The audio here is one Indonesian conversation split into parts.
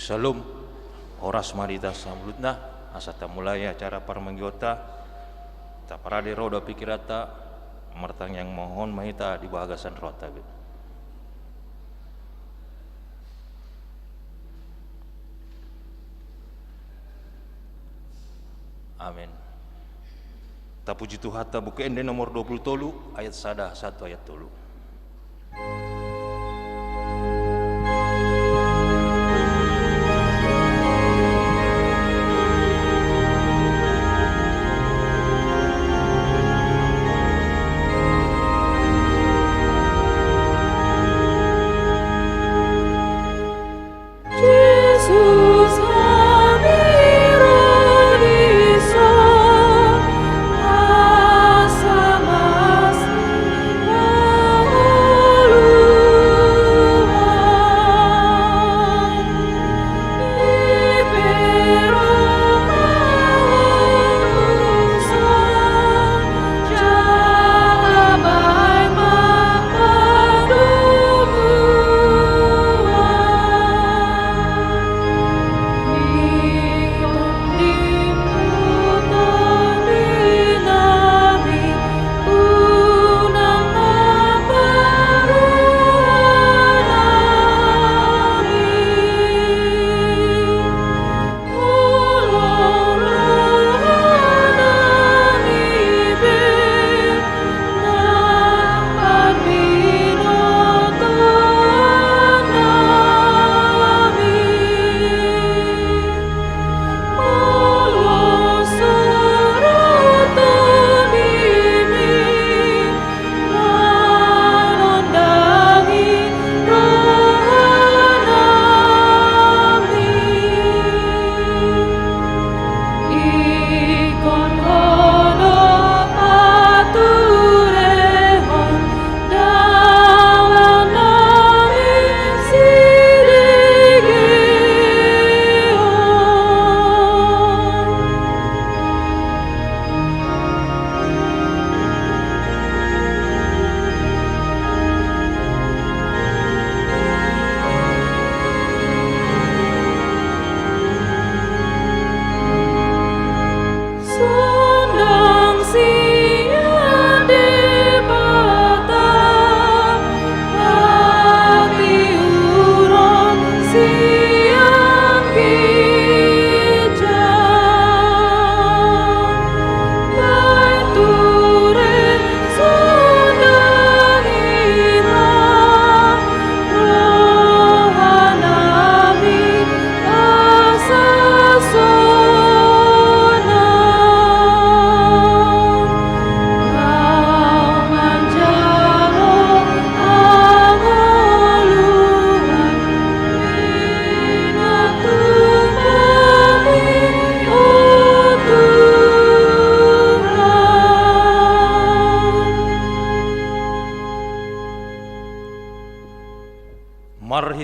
Shalom, oras marita samlutna asata mulai acara parmanggota ta parade roda pikirata martang yang mohon mahita di bagasan rota. Amin. Ta puji Tuhan ta buku ende nomor 20 ayat 1 ayat 3.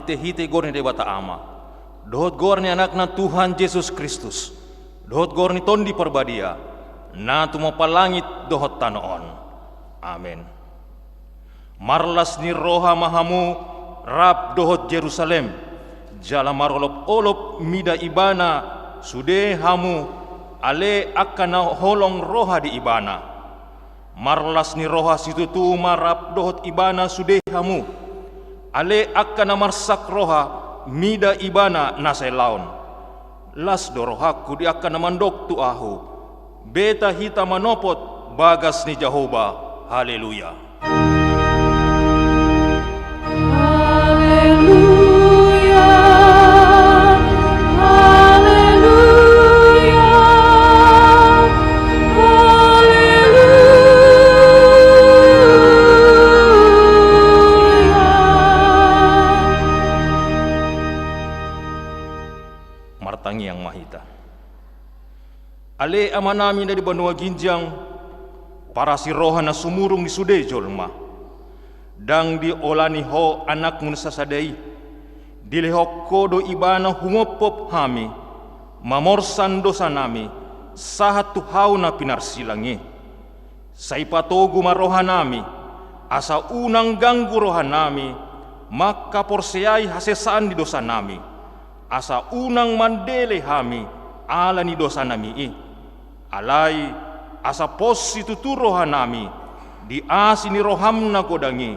Hite gorni debata ama dohot gorni anakna Tuhan Yesus Kristus dohot gorni tondi perbadia na tumo palangit dohot tanoon. Amin. Marlas ni roha mahamu rap dohot Jerusalem jala marolop-olop mida ibana sude hamu ale akana holong roha di ibana. Marlas ni roha situtu marap dohot ibana sude hamu ale akan marsak roha mida ibana nasai laon las dorohaku di akan mandok tu ahu beta hita manopot bagas ni Jehovah. Haleluya. Yang mahita ale amanami dari Banua Ginjang para si roha na sumurung di sude jolma dang di olani ho anak mun sasadai dilehok kodo ibana humopop hami mamorsan dosa nami sahat tuhau na pinarsilangi saipatogu maroha nami asa unang ganggu roha nami maka porseai hasesaan di dosa nami asa unang mandele hami ala ni dosa nami alai asa posi tuturo hanami di asi ni rohamna kodangi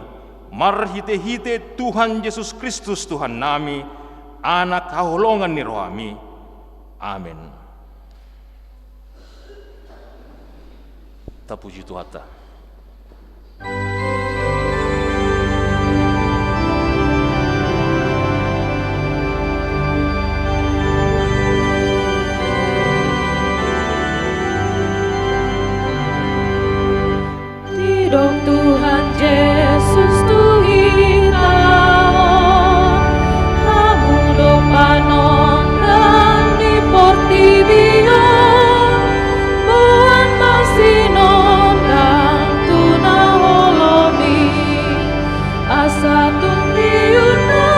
marhite-hite Tuhan Yesus Kristus Tuhan nami anak haholongan ni rohami. Amin. Tapuji Tuhan. Tuhan Yesus Tuhitaon, hamudo panondan di portibion, buan masinondang tunaholomi, asa tuntiun na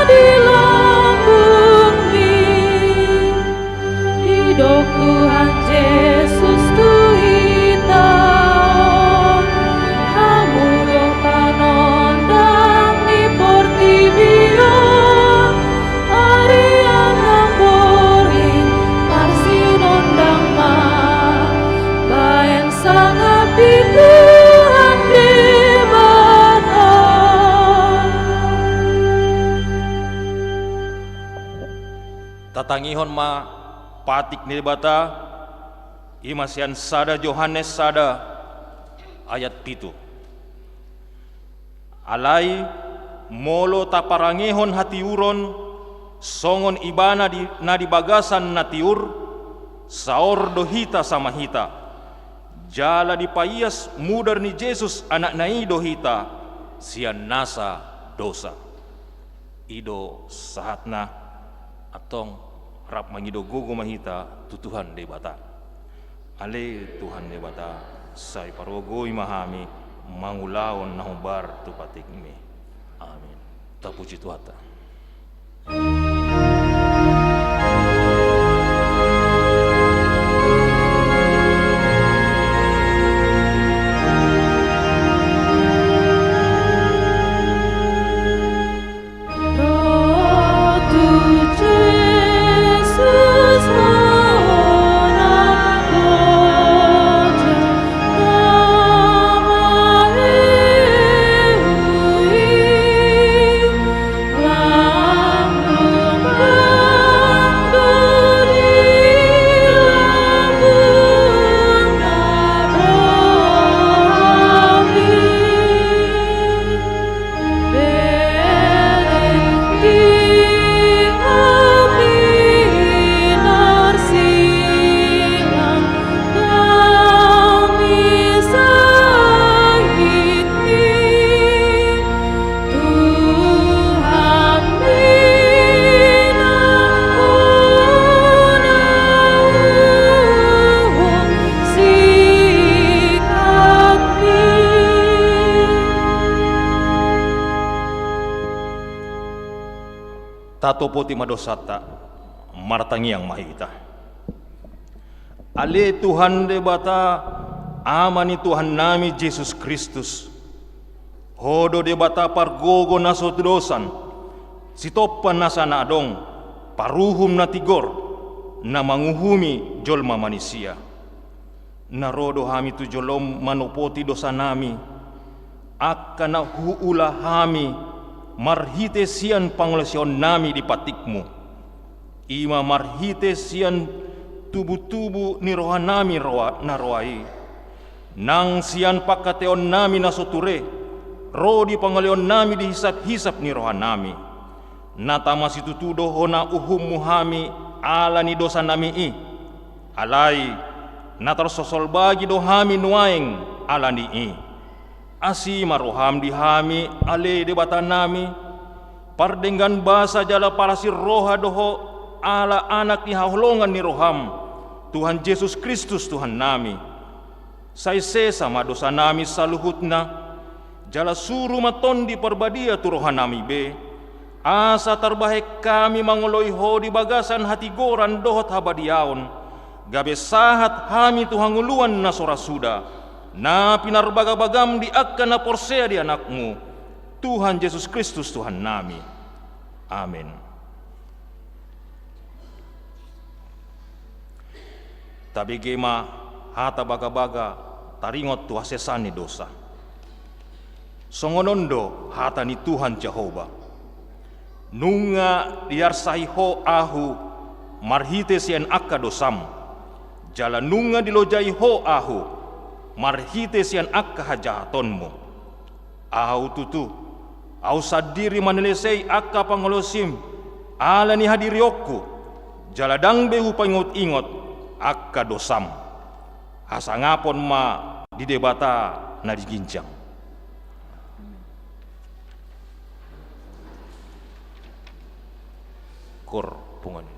di lambung mi. Hidup Tuhan Yesus Tuhitaon, tatangihon ma patik ni bata imasian sada Yohanes sada ayat 7. Alai molo taparangihon hati uron songon ibana na di bagasan na tiur saor dohita sama hita jala di paias mudar ni Yesus anak nai dohita sian nasa dosa ido sahatna atong rap mangido gogo mahita tu Tuhan de bata ale Tuhan de bata sai parogoi mahami mangulaon nahubar tu patik mi. Amin. Tapuji Tuhan. Tato poti madosata martangi yang mahita. Ale Tuhan de bata amani Tuhan nami Yesus Kristus. Hodo de bata pargogo nasot dosan. Sitopan nasa na adong paruhum na tigor na manguhumi jolma manusia. Narodo hami tu jolom manopoti dosa nami. Akana huula hami marhite sian panglesion nami di patikmu. Ima marhite sian tubu-tubu ni roha nami naroai. Nang sian pakateon nami nasoture. Ro di pangaleon nami di hisap-hisap ni roha nami. Natama situtudo hona uhum muhami ala ni dosa nami alai natar sosol bagi dohami nuaeng ala ni asi maroham dihami ale debatan nami pardenggan basa jala parasir roha doho ala anak ni haholongan ni roham Tuhan Yesus Kristus Tuhan nami sai sama dosa nami saluhutna jala suruh maton di perbadia tu roha nami be asa terbaik kami mangoloi ho di bagasan hati goran dohot habadiaon gabe sahat hami Tuhan nguluan na sorasuda na pinarbagabagam di akka na porsea di anakmu Tuhan Yesus Kristus Tuhan nami. Amin. Tapi gema hata baga-baga taringot tu hasesani dosa. Songonondo hata ni Tuhan Jehova. Nunga diarsai ho ahu marhite sian akka dosam. Jala nunga dilojai ho ahu marhite sian akka hajahatonmu. Ahu tutu, au sadiri manelesei akka pangolosim, ala ni hadiriokku, jaladang behu pangingot-ingot, akka dosam. Hasangapon ma di debata na digincang. Kor pungan.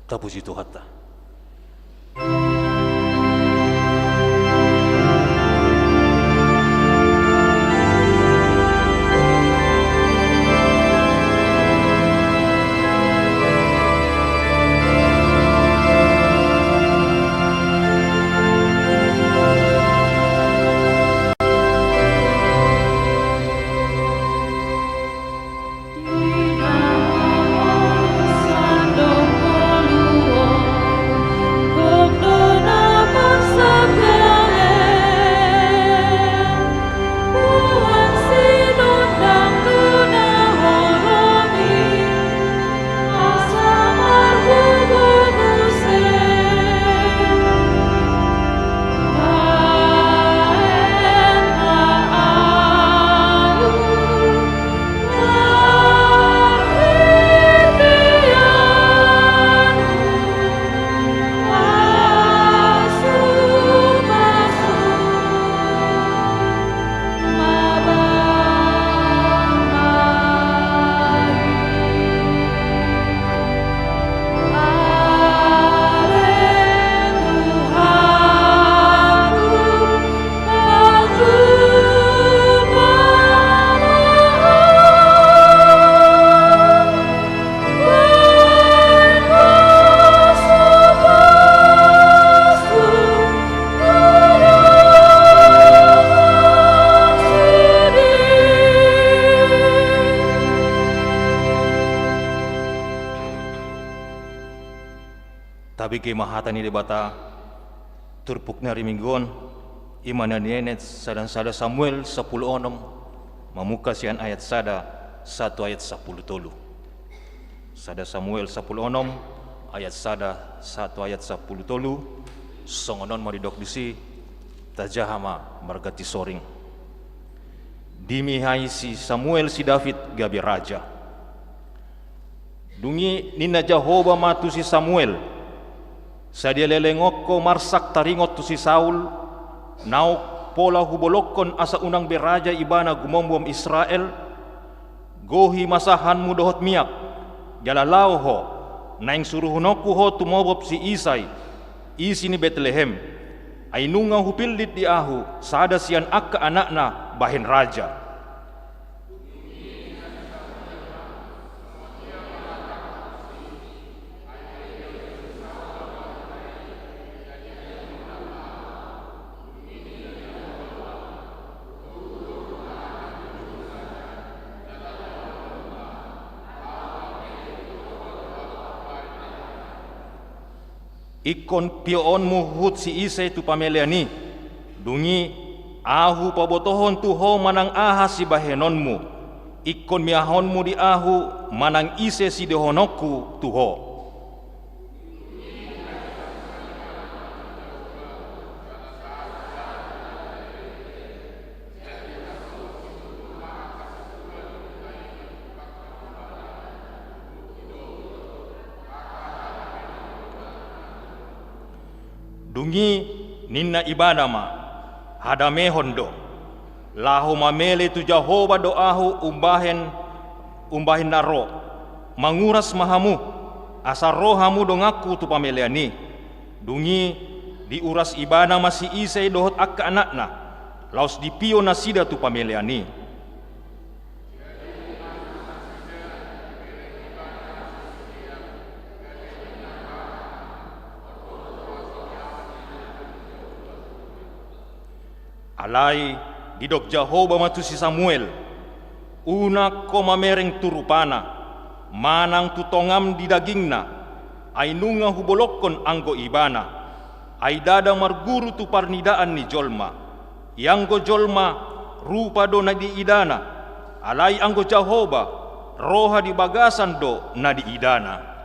Tapuji Tuhan ta. Tabi ke mahatan ni debata turpuk nari minggon imana nienet sadan sada Samuel 10:6 mamuka sian ayat sada 1 ayat 10 tolu. Sada Samuel 10:6 ayat sada 1 ayat 10 tolu songonon maridok disi tajahama margati soring. Dimihai si Samuel si David gabi raja. Dungi nina Jehovah matu si Samuel. Sadia lelengok ko marsak taringot tu si Saul, nauk pola hubolokon asa unang beraja ibana gumombom Israel, gohi masahan mudohot miak, jalalau ho, naing suruhunoku ho tumobob si Isai, isi ni Bethlehem, ay nunga hupildit di ahu, sada sian akka anakna bahin raja. Ikon pioon muhut si Isai tu pameliani, dungi ahu pabotohon tuho manang aha si bahenonmu, ikon miahonmu di ahu manang ise si dehonoku tuho. Dungi ninna ibadama hadame hondo lahu mamele tu Jehovah doahu umbahin naro manguras mahamu asa rohamu dongaku tu pameliani. Dungi diuras ibada masih Isai dohot akka anakna laus dipio nasida tu pameliani. Alai didok Jehovah matu si Samuel, una ko mamereng turupana, manang tutongam di dagingna, ay nunga hubolokon anggo ibana, ay dada marguru tu parnidaan ni jolma, yang go jolma rupa do na di idana, alai anggo Jehovah roha di bagasan do na di idana.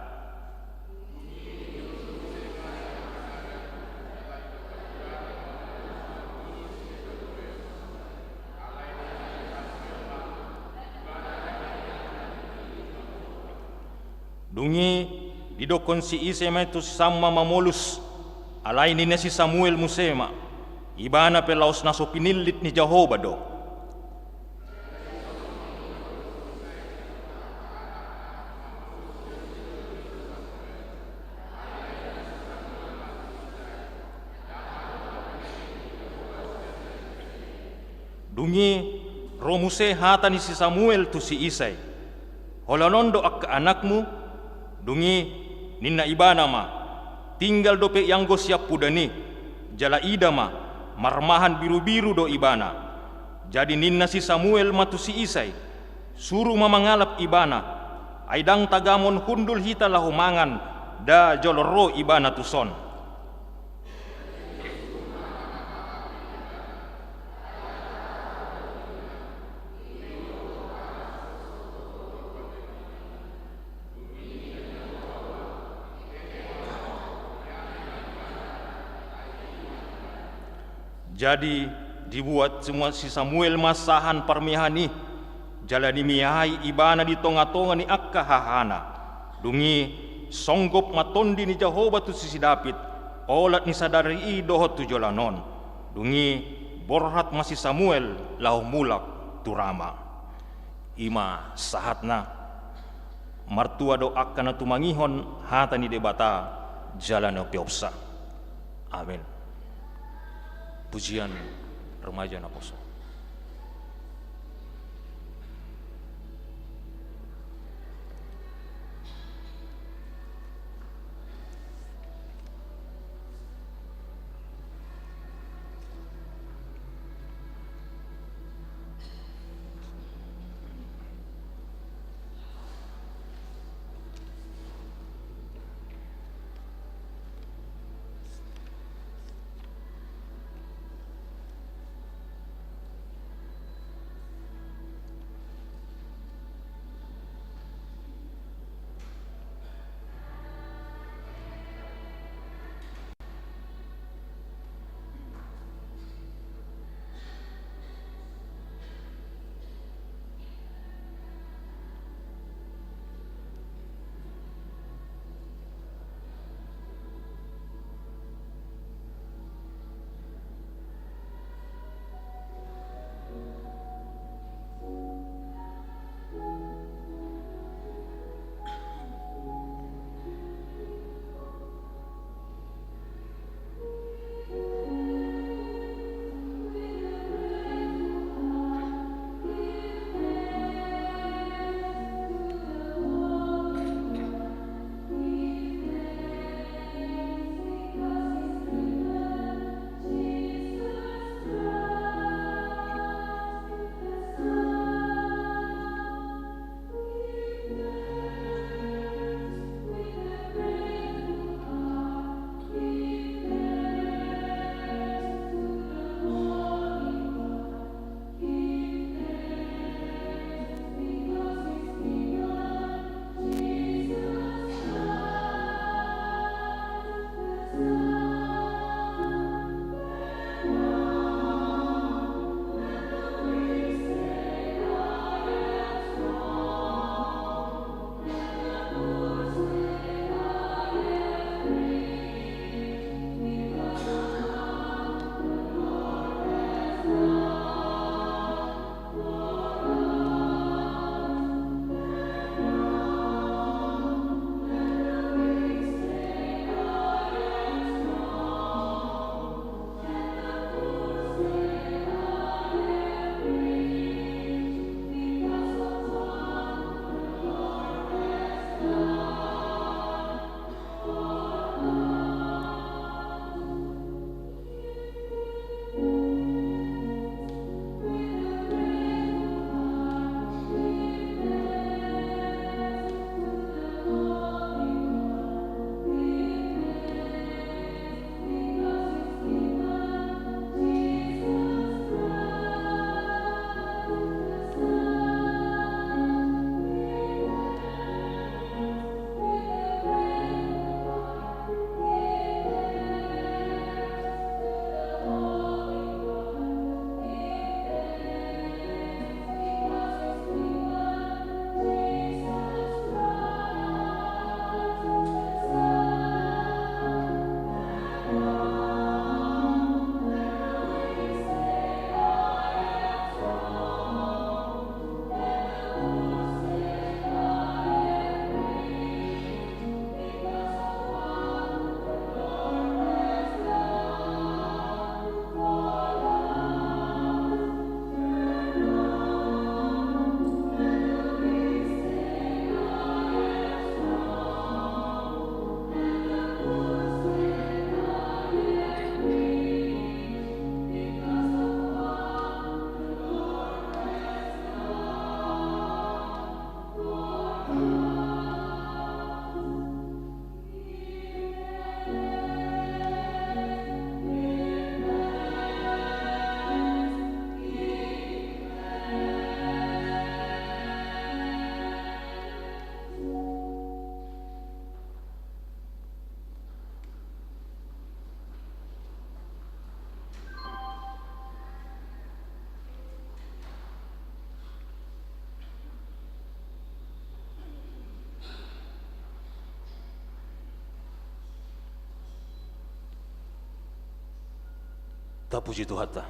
Dungi didokon si Isai metu sama mamolus alai ni si Samuel musema ibana pelaus naso pinilit ni Jehovah do. Dungi romuse hatani si Samuel tu si Isai. Holanondo ak anakmu, dungi ninna ibana ma, tinggal dope yang go siap pudani, jala ida ma, marmahan biru-biru do ibana. Jadi ninna si Samuel matu si Isai, suruh mamangalap ibana, aidang tagamon hundul hita lahumangan, da joloro ibana tuson. Jadi dibuat semua si Samuel masahan parmihani, jalani mihai ibana di tonga-tonga ni akka hahana. Dungi songgop matondi ni Jehovah tu si David, olat ni sadari i dohot tu jolanon. Dungi borhat masih Samuel lau mulak turama. Ima sahatna martua do akka na tumangihon hata ni debata jalan opiopsa. Amin. Pujian remaja Naposo. Puji Tuhan ta.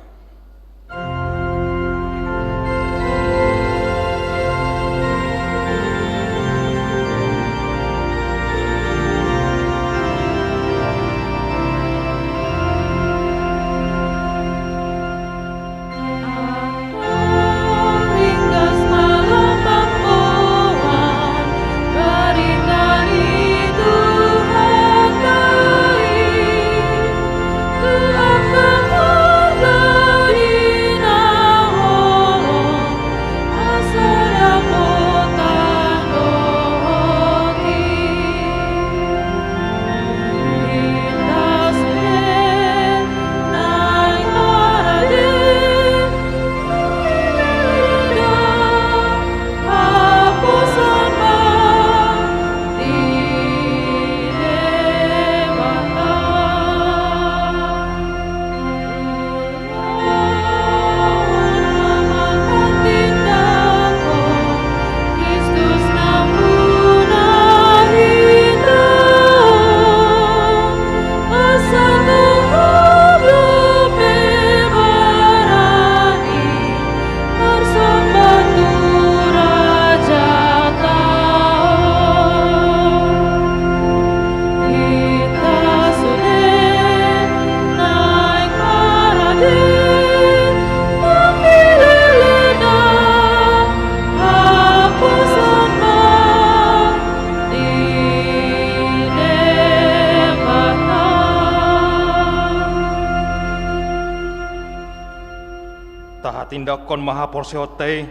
Tindakon maha porsiote,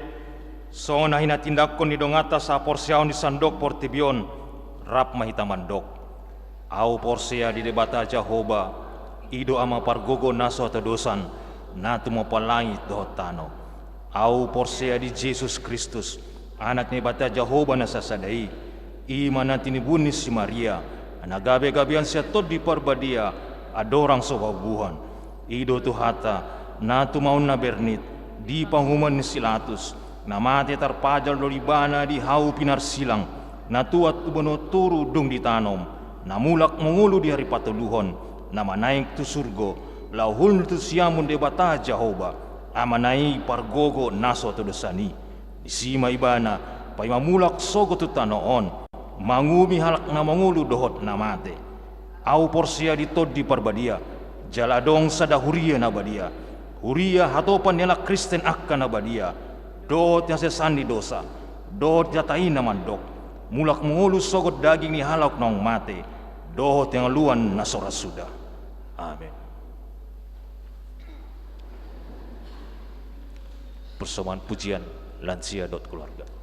so nahina tindakon ni dongata sa porsiaon di sandok portibion, rap mahita mandok. Au porsia di debata Jehovah, ido ama pargogo naso atau dosan, natu mo palangit dohotano. Au porsia di Jesus Kristus, anak ni bata Jehovah nasasadai, ima nanti ni bunis si Maria, anagabe-gabian siya tod di parbadia, adorang sobabuhan. Ido tuhata, natu maun na bernit, di panghuman ni Silatus, na mati tarpajal dolibana di hau pinar silang, na tuat ubano turu dung ditanom, na mulak mengulu di hari patuluhon, na manaik tu surgo, lauhul tu siamun debata Jehovah, amanai pargogo naso tu dosani, isima ibana, pay mamulak sogo tu tanoon, mangumi halak na mengulu dohot na mate, au porsia ditod di parbadia, jaladong sadahuria na badia, Huria hatopan nila Kristen akka na badia, dot yang sesandi dosa, dot jatain na mandok, mulak mengulus sogot daging ni halak nong mate, dot yang luan na soras sudah. Amin. Persoalan pujian lansia.keluarga.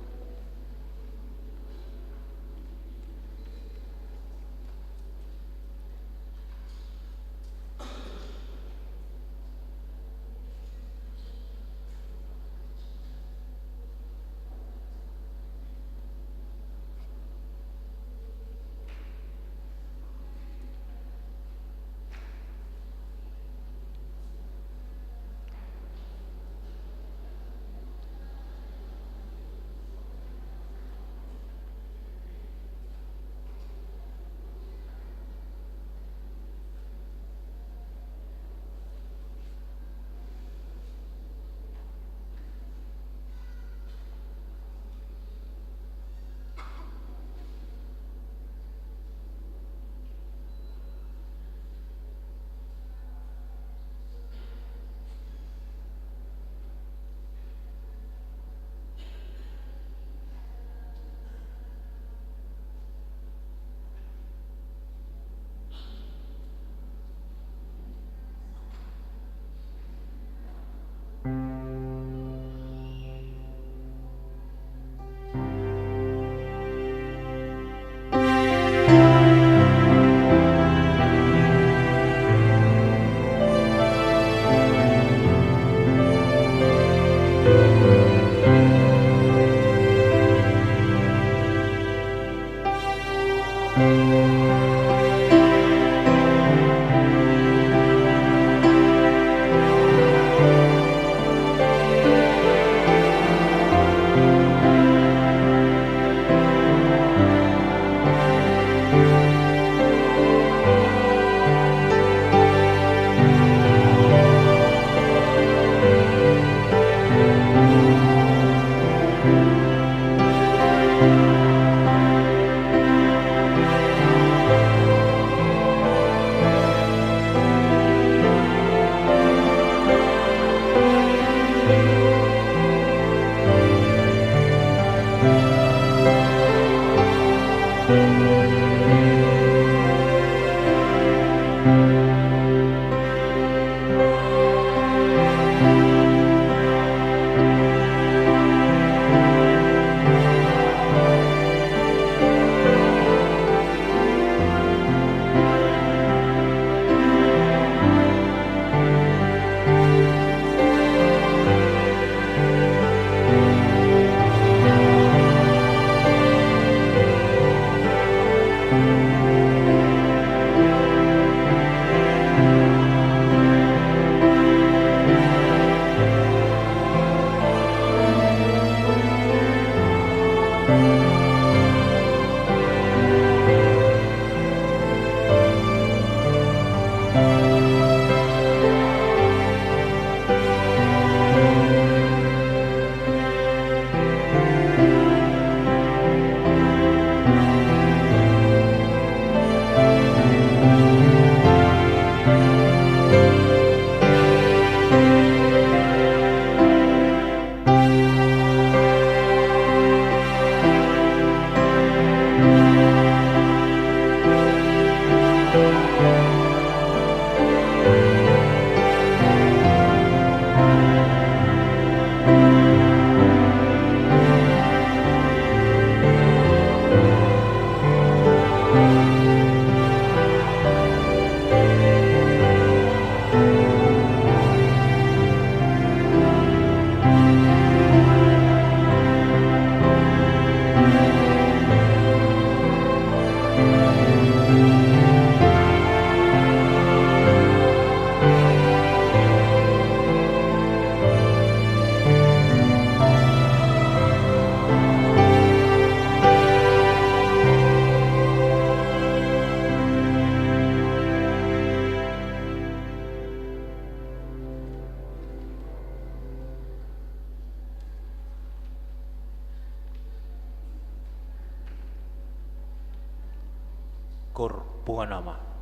Kor Puha nama.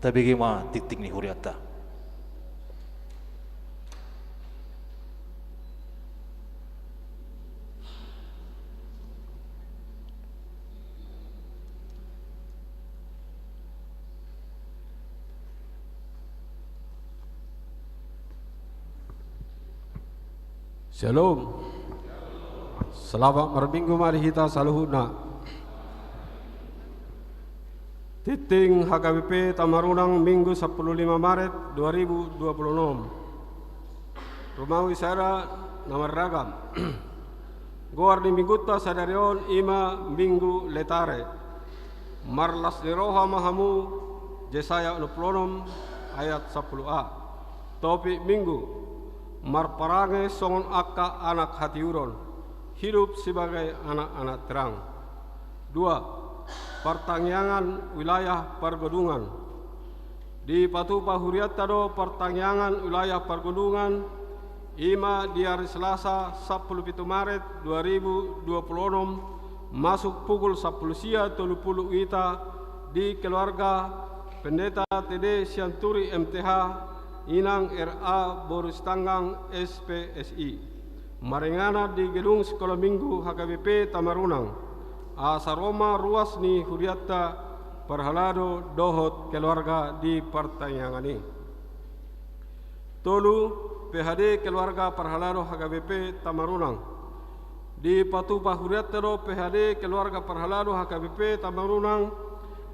Tapi gimana titik ni huriata? Shalom. Selamat berminggu mari kita saluhuna. Titing HKBP Tamarunang Minggu 15 Maret 2026. Rumah wisara nama ragam. Goar di Mingguta sadarion ima minggu letare. Marlas di roha mahamu Jesaya 60 ayat 10a. Topik minggu. Marparange songon akka anak hati uron, hidup sebagai anak-anak terang. 2. Pertangyangan wilayah pergunungan. Di Patupa Huriatado pertangyangan wilayah pergunungan ima di hari Selasa 17 Maret 2026 masuk pukul 10 sia 30 wita di keluarga Pendeta TD Sianturi MTH Inang RA Boris Tanggang SPSI Marengana di gedung sekolah minggu HKBP Tamarunang Asaroma ruas ni Huriata Perhalado dohot keluarga di pertanyaan ini. Tolu PHD keluarga Perhalado HKBP Tamarunang di Patupa Huriata do PHD keluarga Perhalado HKBP Tamarunang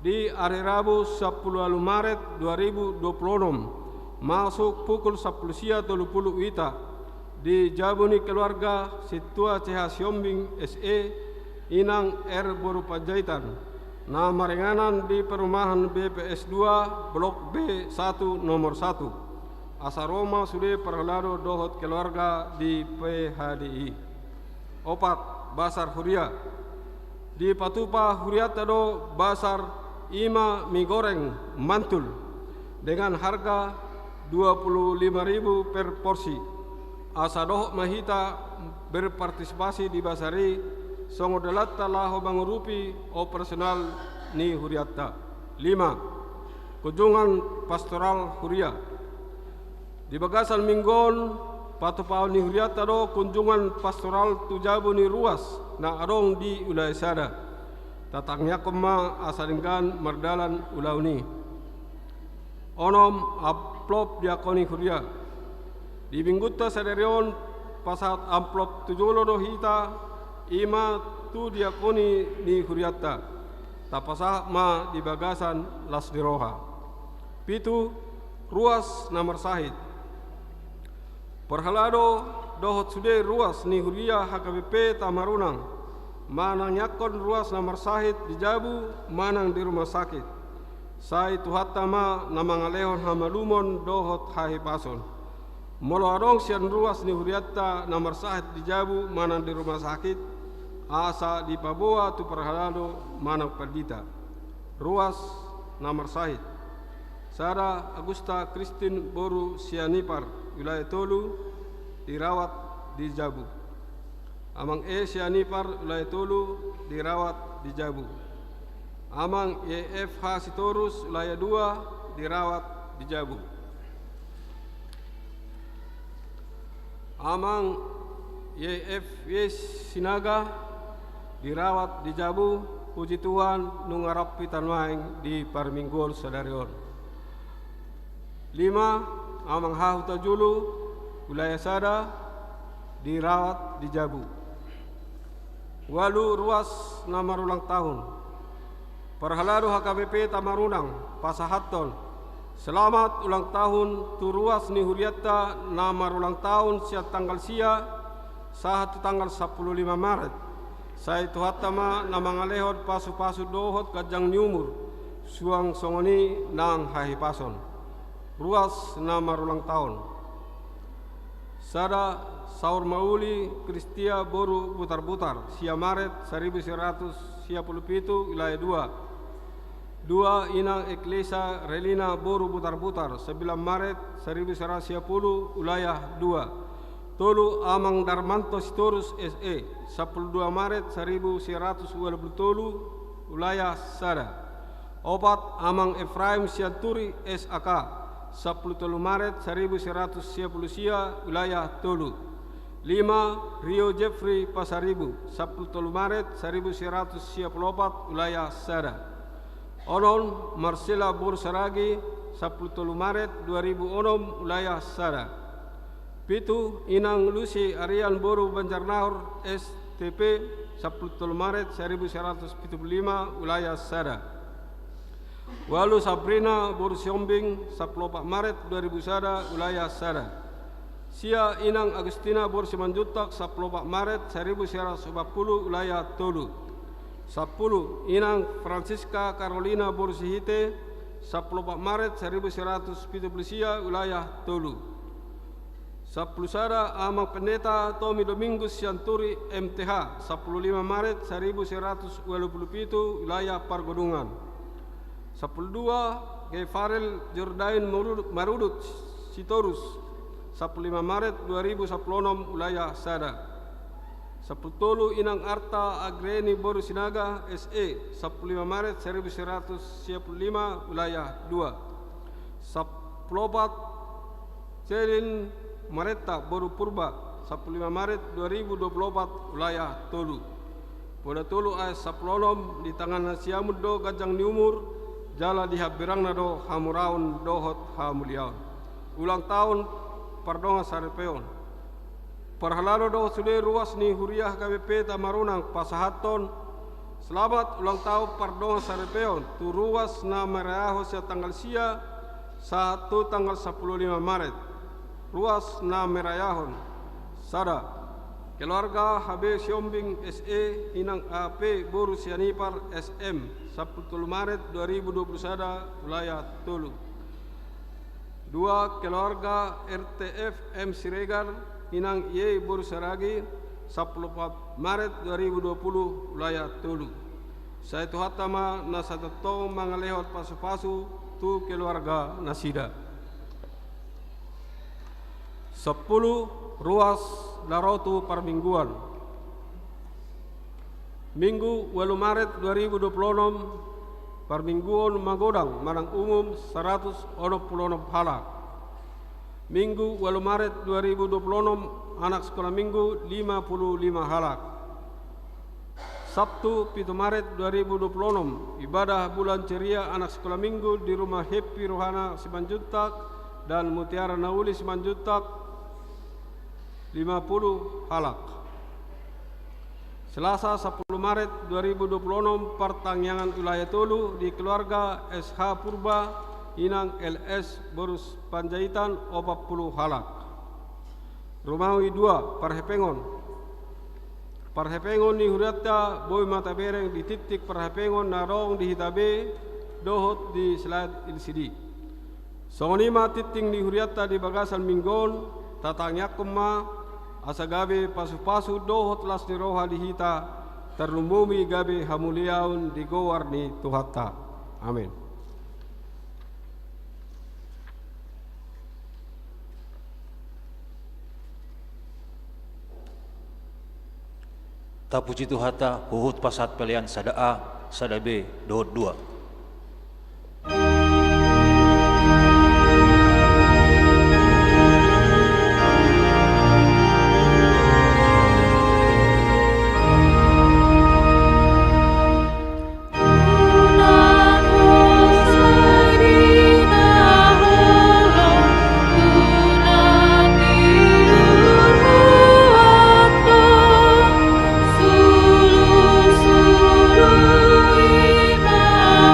di hari Rabu 10 Maret 2026 masuk pukul 10 sia 30 wita di Jabuni keluarga Situa CH Siombing SE Inang R Boru Panjaitan nama renganan di perumahan BPS 2 Blok B1 nomor 1 Asaroma Sude Perhalado dohot keluarga di PHDI. 4. Basar Huria di Patupa Huriatado Basar ima mie goreng mantul dengan harga 25.000 per porsi. Asadoh mahita berpartisipasi di basari songo delatta laho mangurupi operasional ni Huriata. 5. Kunjungan pastoral Huria di Bagasan Minggon Patupa ni Huriata do kunjungan pastoral tujabu ni ruas na arong di wilayah sada. Tatangnya kema asaringkan merdalan ulauni. Onom amplop diakoni Huria di Mingguta sadarion pasat amplop tujolo do hita ima tu diakoni ni Huriata tapasah ma di Bagasan las diroha. 7. Ruas nomor sahid Perhalado dohot sude ruas ni Huria HKBP Tamarunang manang yakon ruas nomor sahid di Jabu manang di rumah sakit. Sai tuhatama namangalehon hamalumon dohot hahi pason. Molo adong sian ruas ni Huriata nomor sahid di Jabu manang di rumah sakit. Asa di Paboa tu Perhalado manang Perdita. Ruas nomor sahid. Sara Agusta Christine Boru Sianipar wilayah Tolu dirawat di Jabu. Amang E Sianipar wilayah Tolu dirawat di Jabu. Amang YFH Sitorus wilayah 2 dirawat di Jabu. Amang YFY Sinaga dirawat di Jabu. Puji Tuhan nungarap pitanmaing di Parminggon sadarion. 5. Amang Hahuta Julu wilayah Sada dirawat di Jabu. 8. Ruas nomor ulang tahun Perhalado HKBP Tamarunang Pasahaton. Selamat ulang tahun tu ruas ni Huriata nomor ulang tahun siat tanggal sia sahat tanggal 15 Maret. Sai tuhatama namangalehot pasu-pasu dohot kajang nyumur suang songoni nang hahi pason. Ruas nomor ulang tahun. Sada Saur Mauli Kristia Boru Putar-Putar Sia Maret 1957 wilayah 2. 2. Inang Eklesa Relina Boru Putar-Putar 9 Maret 1910 wilayah 2. Tolu Amang Darmanto Sitorus SE 12 Maret 1927 wilayah Sada. Opat Amang Efraim Sianturi SAK 13 Maret 1100 sia wilayah Tolu. 5 Rio Jeffrey Pasaribu 13 Maret 1100 wilayah Sada. Onon Marcela Borsaragi 13 Maret 2006 wilayah Sada. Pitu Inang Lucy Arian Boru Banjarnahor STP 13 Maret 1175 wilayah Sada. Walu Sabrina Boru Siombing 14 Maret 2001 wilayah Sada. Sia Inang Agustina Boru Simanjuntak 14 Maret 1140 wilayah Tolu. 10 Inang Francisca Carolina Boru Sihite 14 Maret 1170 wilayah Tolu. 10 Sada Amang Pendeta Tommy Domingus Sianturi MTH 15 Maret 1127 wilayah Pargodungan. 12 Gefarel Jordain Marudut Sitorus 15 Maret 2016 wilayah Sada. 10 Inang Arta Agreni Boru Sinaga SE 15 Maret 1175 wilayah 2. 14 Celin Mareta Boru Purba 15 Maret 2024 wilayah Tolu. Pada Tolu AS Saplonom di tangan Siamud do Gajang Niumur jala dihabirang nado hamuraun dohot hamuliaun. Ulang tahun Pardonga Sarepeon. Parhalalo do sude ruas ni huriah KBP Tamarunang Pasahaton. Selamat ulang tahun Pardonga Sarepeon. Tu ruas na merayaho sia tanggal sia 1 tanggal 15 Maret. Ruas na merayahon. Sada. Keluarga HB Siombing SE Inang AP Boru Sianipar SM 10 Maret 2021 wilayah Tolu. 2 keluarga RTF M Siregar Inang IE Boru Saragi 14 Maret 2020 wilayah Tolu. Saya tuhatama nasatato mangalehot pasu-pasu tu keluarga nasida. 10 ruas Larotu Parmingguan. Minggu 8 Maret 2026 Parmingguan Magodang Manang Umum 126 halak. Minggu 8 Maret 2026 anak sekolah minggu 55 halak. Sabtu 7 Maret 2026 ibadah bulan ceria anak sekolah minggu di rumah Happy Rohana Simanjuntak dan Mutiara Nauli Simanjuntak 50 halak. Selasa 10 Maret 2026 pertangyangan wilayah Tolu di keluarga SH Purba Inang LS Borus Panjaitan 40 halak. Romawi 2 Parhepengon. Parhepengon ni huriata boy mata bereng di titik Parhepengon narong di hitabe dohot di slide ilsidi. Songonima titing di huriata di bagasan minggon tatangyak kema asa gabe pasu-pasu dohot las ni roha dihita terlumbumi gabe hamuliaun di gowar ni Tuhata. Amin. Ta puji Tuhata huhut pasat pelian sada A, sada B, dohot 2. Sulu sulu ima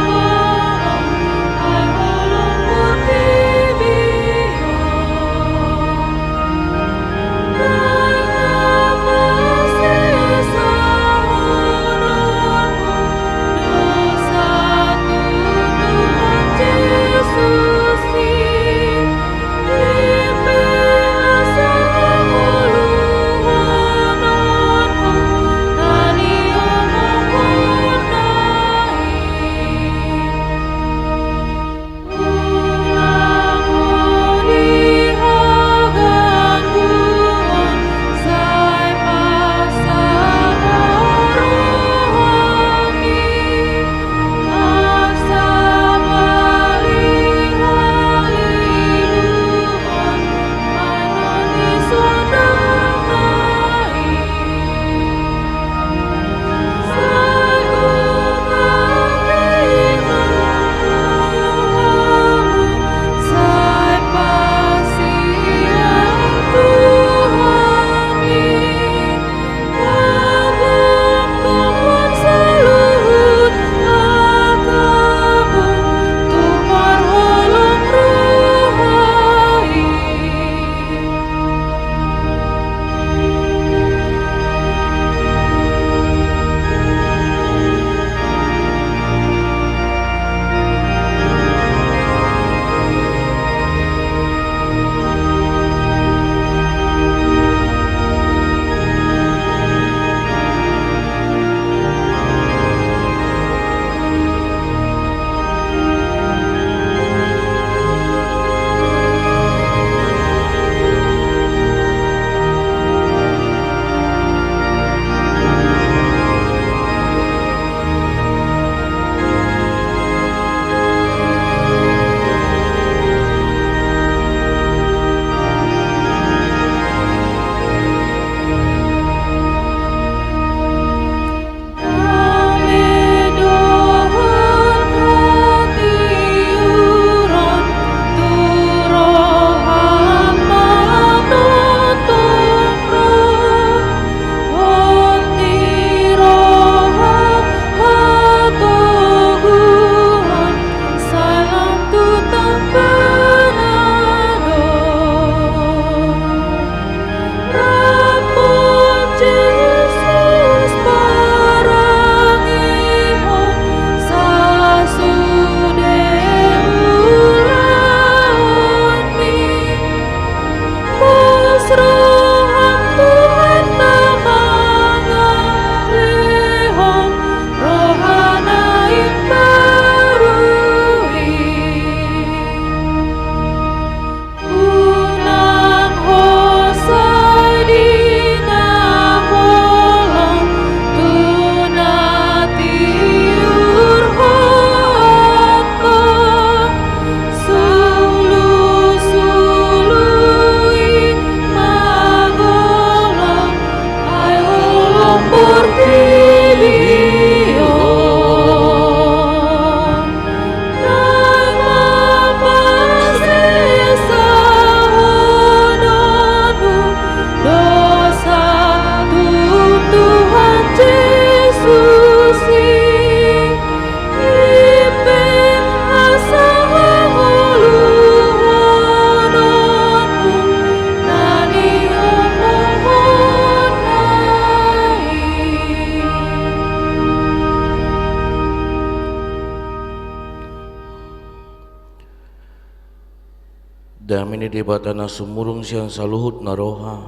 kami ni debatana sumurung siang saluhut na roha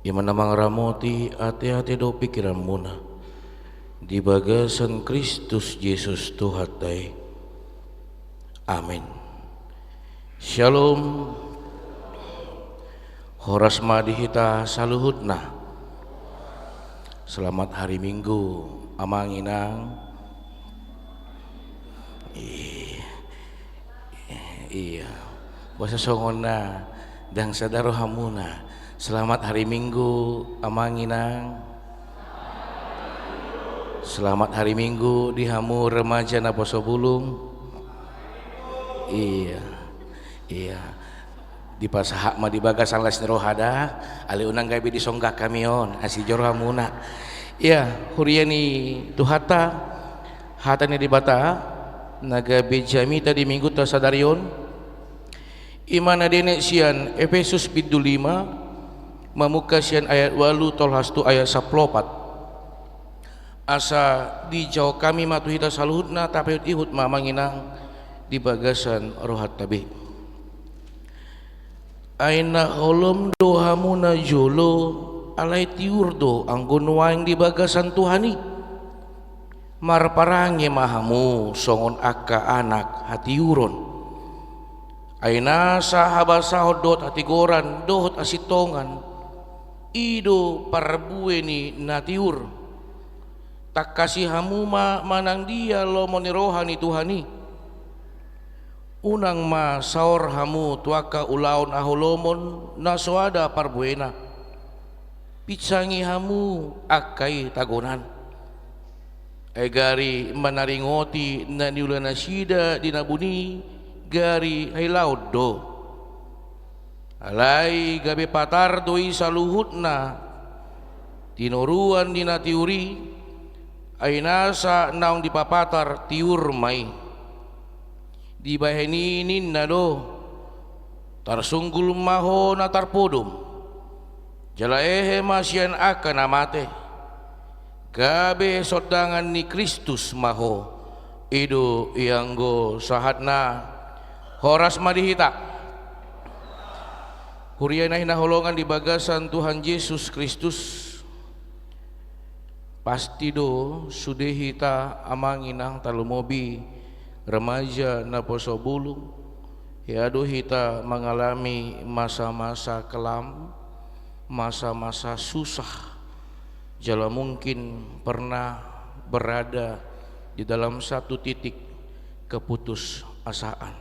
imana mangramoti ati-ati do pikiran muna di bagasan Kristus Yesus Tuhatai. Amin. Shalom. Horas madihita saluhutna. Selamat hari Minggu amanginang. Iya. Basa songona dang sadaro hamuna. Selamat hari Minggu amanginang. Selamat hari Minggu di hamu remaja na Poso Bulung. Iya. Di pasahak ma di bagasan las rohada ali unang gabi di songgak kamion asi joro hamuna. Iya, huriani tuhata hatani di bata naga bejami tadi minggu ta sadarion. Imana dene sian Efesus 5 mamuka sian ayat 8 tolhastu ayat 14. Asa di jauh kami matuhita saluhutna tapi ihut mamanginang di bagasan rohat tabi. Aina holom dohamuna jolo alai tiurdo anggun waing di bagasan Tuhani. Marparange mahamu songon akka anak hati uron. Aina sahabat sahodot hati goran dohot asitongan ido parbueni natiur. Tak kasih hamuma manang dia lo monirohani Tuhani. Unang ma saor hamu tuaka ulaon aholomon nasoada parbuena. Picangi hamu akai tagonan. Gari manaringoti na niulana sida dinabuni gari hailaud do. Alai gabe patar doi saluhutna tinoruan dinatiuri. Ainasa naong dipapatar tiur mai di baheni ninna do tarsunggul maho na tarpodom jala ehe masyan akan amate gabe sodangan ni Kristus maho ido ianggo sahatna horas madihita huriana hinaholongan di bagasan Tuhan Yesus Kristus. Pasti do sudehita amanginang talumobi remaja na Poso Bulung yado hita mengalami masa-masa kelam, masa-masa susah. Jala mungkin pernah berada di dalam satu titik keputusasaan.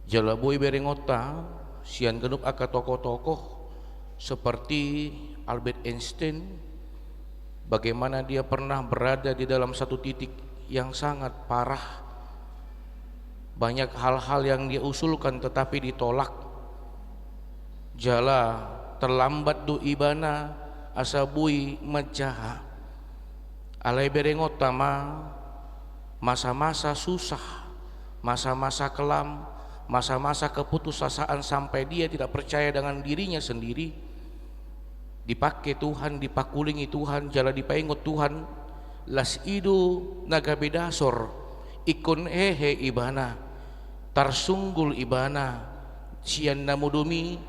Jala boy berengota sian genup aka tokoh-tokoh seperti Albert Einstein. Bagaimana dia pernah berada di dalam satu titik yang sangat parah. Banyak hal-hal yang dia usulkan tetapi ditolak. Jala terlambat do ibana asabui majaha. Alai berengotama masa-masa susah, masa-masa kelam, masa-masa keputusasaan sampai dia tidak percaya dengan dirinya sendiri. Dipakai Tuhan, dipakulingi Tuhan, jala dipaingot Tuhan. Las idu nagabedasor ikon hehe ibana tarsunggul ibana sian namudumi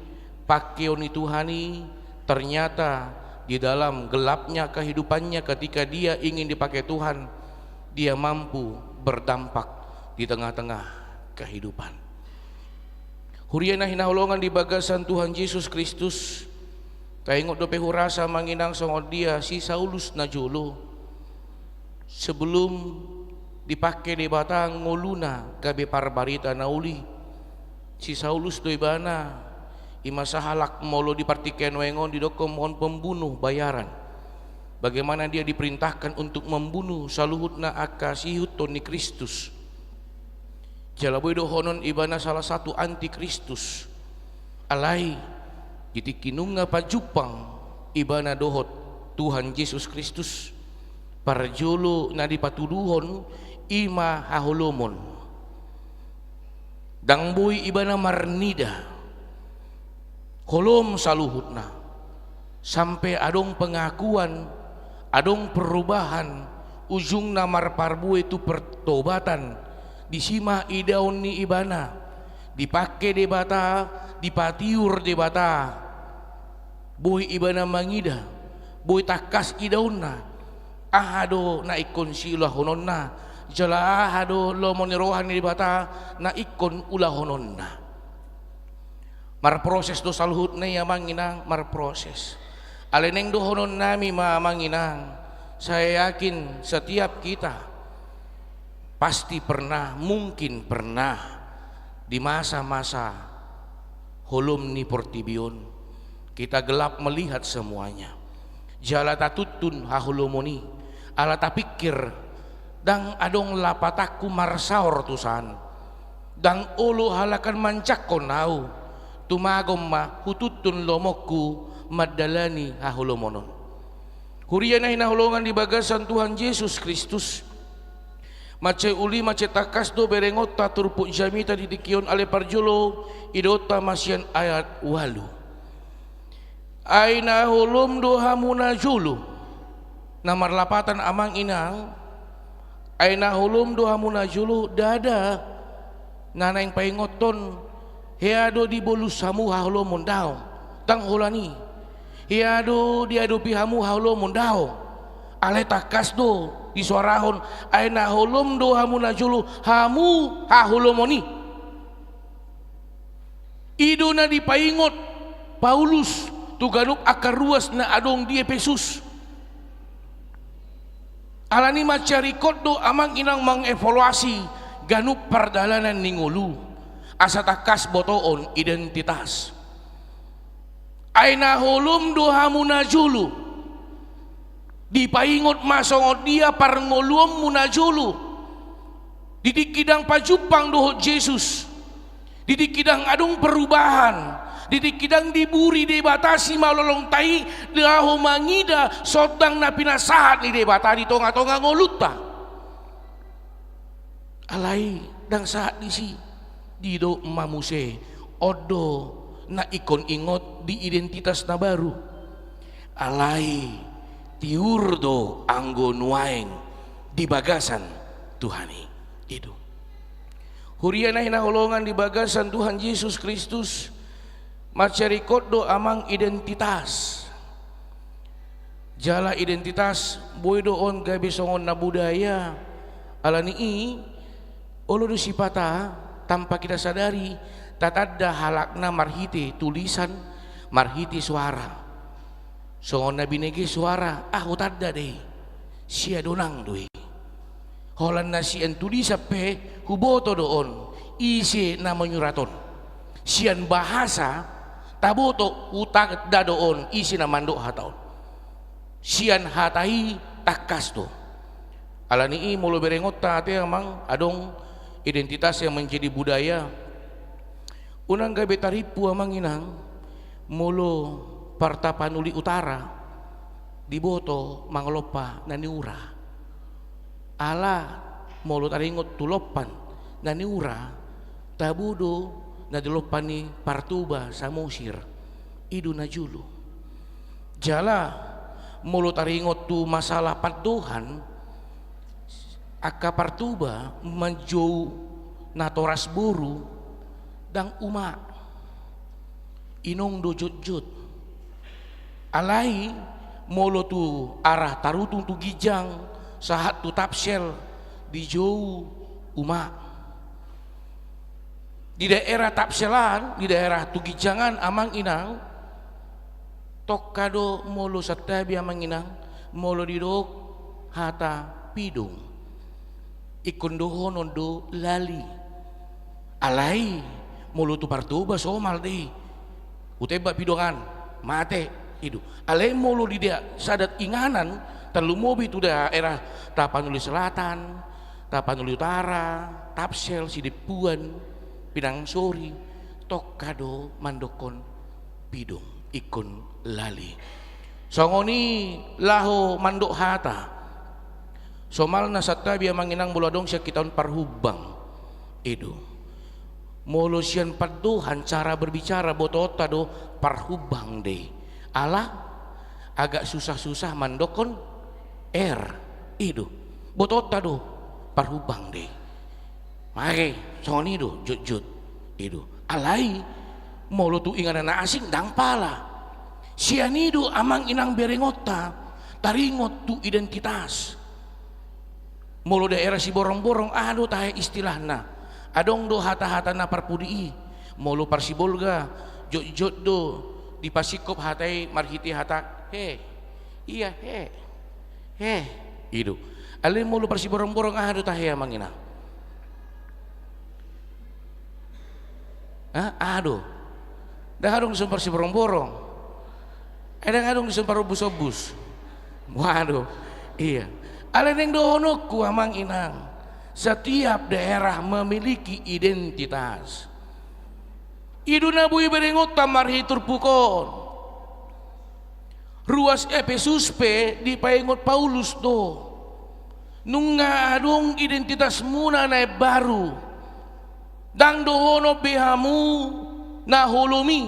pakeoni Tuhani. Ternyata di dalam gelapnya kehidupannya ketika dia ingin dipakai Tuhan, dia mampu berdampak di tengah-tengah kehidupan. Huriana hinaholongan di bagasan Tuhan Yesus Kristus. Taingot dope hurasa manginang songot dia si Saulus na jolo sebelum dipakai di batang ngoluna gabe parbarita nauli si Saulus do ibana ima sahalak molo dipartiken wengon didokom mohon pembunuh bayaran. Bagaimana dia diperintahkan untuk membunuh saluhutna aka sihut toni Kristus. Jalaboy do honon ibana salah satu anti Kristus. Alai Gitikinunga pajupang ibana dohot Tuhan Yesus Kristus parjolo na dipatuduhon ima haholomon dangboy ibana marnida holom saluhutna sampai adong pengakuan adong perubahan ujungna marparbu itu pertobatan disima idaon ni ibana dipakai di bata, dipatiur di bata, boy ibana mangida, boy takas idauna, ahado na ikon sila hononna, jala ahado lo monirohan di bata na ikon ula hononna. Mar proses do salhut na yamanginang mar proses. Aleneng do honon nami mamanginang, saya yakin setiap kita pasti pernah, mungkin pernah di masa-masa holom ni Portibion kita gelap melihat semuanya. Jala tatutun hahulomoni, ala tapikir dang adong lapataku marsaor tusan, dang olo halakan mancak konau, tumagom ma hututun lomokku madalani hahulomonon. Hurian na hinahulongan di bagasan Tuhan Yesus Kristus. Mace uli mace takas do berengot taturpuk jamita didikion ale parjolo idota masyan ayat walu. Aina hulum do hamuna julu. Namar lapatan amang inang. Aina hulum do hamuna julu dada. Nana yang paingoton heado di bolus hamu hahulomon daw. Tang hulani. Heado diado pihamu hahulomon daw. Ale takas do di suarahon aina holom do hamu najulu hamu hahulomoni ido na dipaingot Paulus tuganuk akar ruas na adong di Efesus alani macarikot do amang inang mengevaluasi ganuk pardalanan ningulu asa takas botoon identitas aina holom do hamu najulu dipaingot masongot dia parngoluam munajulu didikidang pajupang dohot Yesus didikidang adung perubahan didikidang diburi debatasi malolong tai daho mangida sodang na pinasahat ni debata di tonga-tonga ngoluta alai dang saat disi dido mamuse odo na ikon ingot di identitas na baru alai tiurdo anggo nuaeng di bagasan Tuhani itu. Huriana hinahulongan di bagasan Tuhan Yesus Kristus macarikot do amang identitas. Jala identitas boy doon gabi songon na budaya alani olo do sipata tanpa kita sadari tatadda halakna marhiti tulisan marhiti suara. Songon nabi nege suara utadda deh sia donang doi holan nasi entudi sape huboto doon isi na menyuraton sian bahasa taboto utak da doon isi na mandok hataon sian hatai takas do alani mulo berengot tate amang adong identitas yang menjadi budaya unang gabe taripu amang inang mulo Partapanuli Utara diboto manglopa naniura ala molo taringot tulopan naniura tabudo na dilopani Partuba Samosir idu najulu jala molo taringot tu masalah paduhan aka Partuba manjou natoras buru dang uma inong do jut alai molo tu arah tarutung tu gijang sahat tu tapsel di jauh uma di daerah tapselan di daerah tu gijangan amang inang tokkado molo satabi amang inang molo didok hata pidung ikondohon ondo lali alai molo tu Partuba somal deh uteba pidongan mate itu alai molo di dia sadat inganan terlumobi tu daerah Tapanuli Selatan, Tapanuli Utara, Tapsel, Sidipuan, Pinang Sori, Tokkado, Mandokon, Pidong, ikon lali. Songoni laho mandok hata. Somal na satabi manginang buladong siya kitawan parhubang. Itu. Molo siyan paduhan cara berbicara botota do parhubang deh. Allah agak susah-susah mandokon itu botota do parhubang deh. Mari songoni do jut-jut Itu alai molo tu ingan anak asing dang pala sianido amang inang berengota taringot tu identitas molo daerah si borong-borong ado tahe istilahna adong do hata-hata na parpudi molo parsibolga jot-jot do di pasikop hatai marhiti hata iya itu alai molo parsiborong-borong ado tahe amang inang aduh dah adong disempar si borong-borong ada adong disempar bus-bus waduh iya aleneng dohonoku amang inang setiap daerah memiliki identitas iduna bui berengot tamarhi turpukon ruas Efesus pe di paingot Paulus do nunga adong identitas muna na baru dang dohono behamu na holomi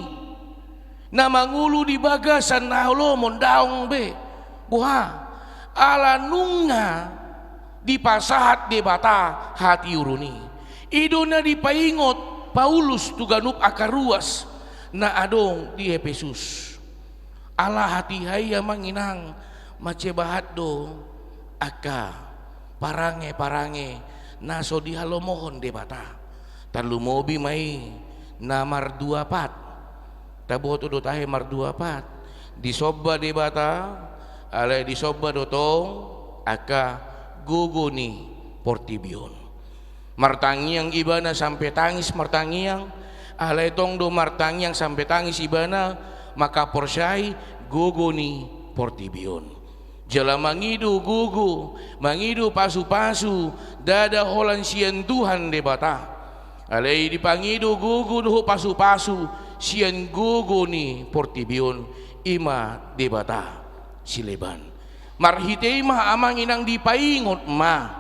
na mangulu di bagasan na holomon daong be buha ala nunga di pasahat de bata hati uruni idona di paingot Paulus tuganup akaruas na adong di Efesus ala hati haya manginang macebahat do aka parange naso di halomohon de bata talu mobi mai na marduapat taboto do tahe marduapat disobba de bata alai disobba do tong aka guguni portibion martangiang ibana sampai tangis martangiang alai tong do martangiang sampai tangis ibana maka porsai guguni portibion jala mangidu gugu mangidu pasu-pasu dada holan sian Tuhan de bata alai dipangidu gugu duhu pasu-pasu sian gugu ni portibion ima debata sileban marhitei mah amang inang dipaingot mah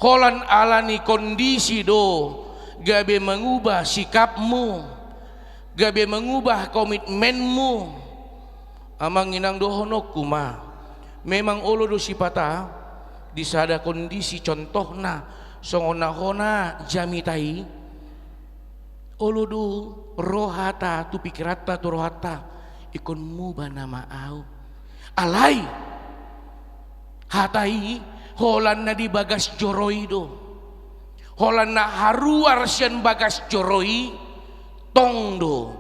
holan alani kondisi do gabe mengubah sikapmu gabe mengubah komitmenmu amang inang dohonokku mah memang olo do sipata disada kondisi contohna songona-hona jamitai uludu rohata tu pikirata tu rohata ikon muba nama au alai hatai holan na di bagas joroi do holan na haruar sian bagas joroi tong do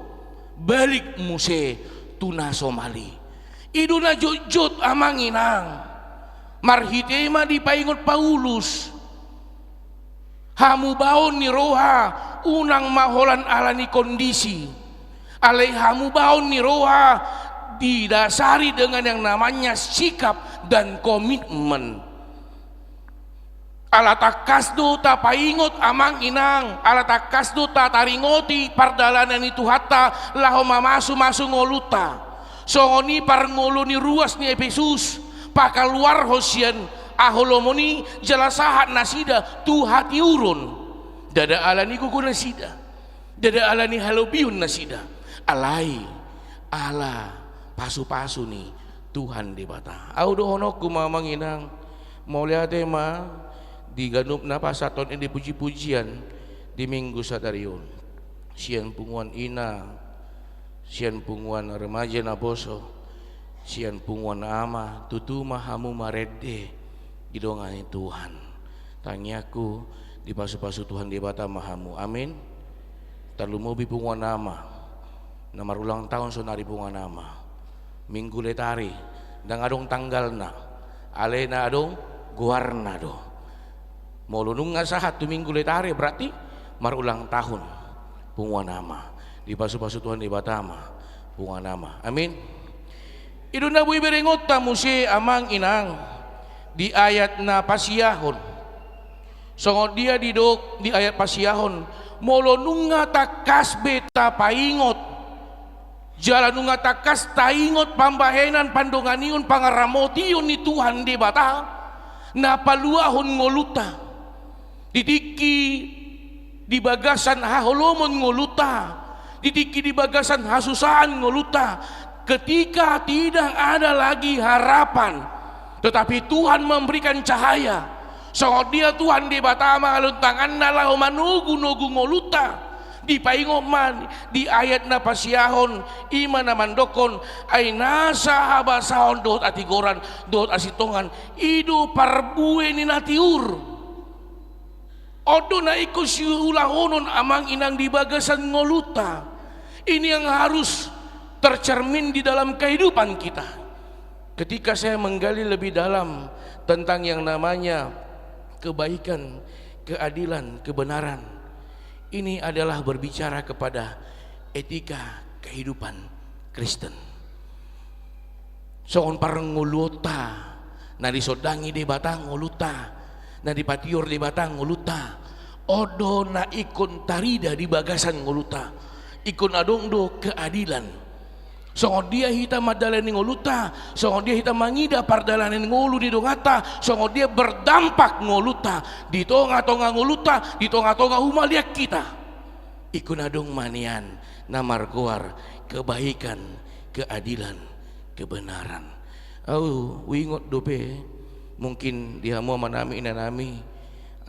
balik muse tuna Somali iduna jut-jut amanginang marhitema di paingot Paulus hamu baon ni roha unang maholan alani kondisi alai hamu baon ni roha didasari dengan yang namanya sikap dan komitmen alatakasdo ta paingot amang inang alatakasdo ta taringoti pardalanan itu hatta laho mamasu ngoluta songoni par ngoloni ruas ni Efesus pakaluar hosian aholomoni jalasahat nasida tu hati urun dada alani kuku nasida dada alani halobiun nasida alai ala pasu-pasu nih Tuhan di bata au dohonoku mamanginang mau lihat ma diganup na pasaton ini puji-pujian di minggu sadarion sian punguan ina sian punguan remaja na boso sian punguan ama tutuma hamu marede idongani Tuhan tangiaku di pasu-pasu Tuhan di bata mahamu amin talumobi punguan nama namar ulang tahun sonari punguan nama minggu letari dan adong tanggalna alena adong guarna do molunung ngasahat tu minggu letari berarti mar ulang tahun punguan nama di pasu-pasu Tuhan di bata punguan nama amin iduna bui berengot tamusi amang inang di ayat na pasiyahon songot dia di ayat pasiyahon molo nunga takas beta paingot jalan nunga takas taingot pambahenan pandonganiun pangaramotiun ni Tuhan di bata na paluahon ngoluta ditiki di bagasan haholomon ngoluta ditiki di bagasan hasusahan ngoluta ketika tidak ada lagi harapan tetapi Tuhan memberikan cahaya So dia Tuhan di batama alun tangan nalah manugu-nugu ngoluta. Di paingoman di ayat na pasiyahon ima naman dokon ay nasa habasahon doot atigoran doot asitongan idu parbue ni natiur odo na ikusiulahonon amang inang di bagasan ngoluta. Ini yang harus tercermin di dalam kehidupan kita. Ketika saya menggali lebih dalam tentang yang namanya kebaikan, keadilan, kebenaran, ini adalah berbicara kepada etika kehidupan Kristen. Soon parang nguluta, na disodangi di batang nguluta, na dipatior di batang nguluta, odo na ikon tarida di bagasan nguluta, ikon adong do keadilan. Songon dia hita madalanin ngoluta, songon dia hita mangida pardalanin ngolu di dongata, songon dia berdampak ngoluta di tonga-tonga ngoluta, di tonga-tonga humaliak kita. Ikun adong manian namar goar kebaikan, keadilan, kebenaran. Wingot dope mungkin dia mau manami inanami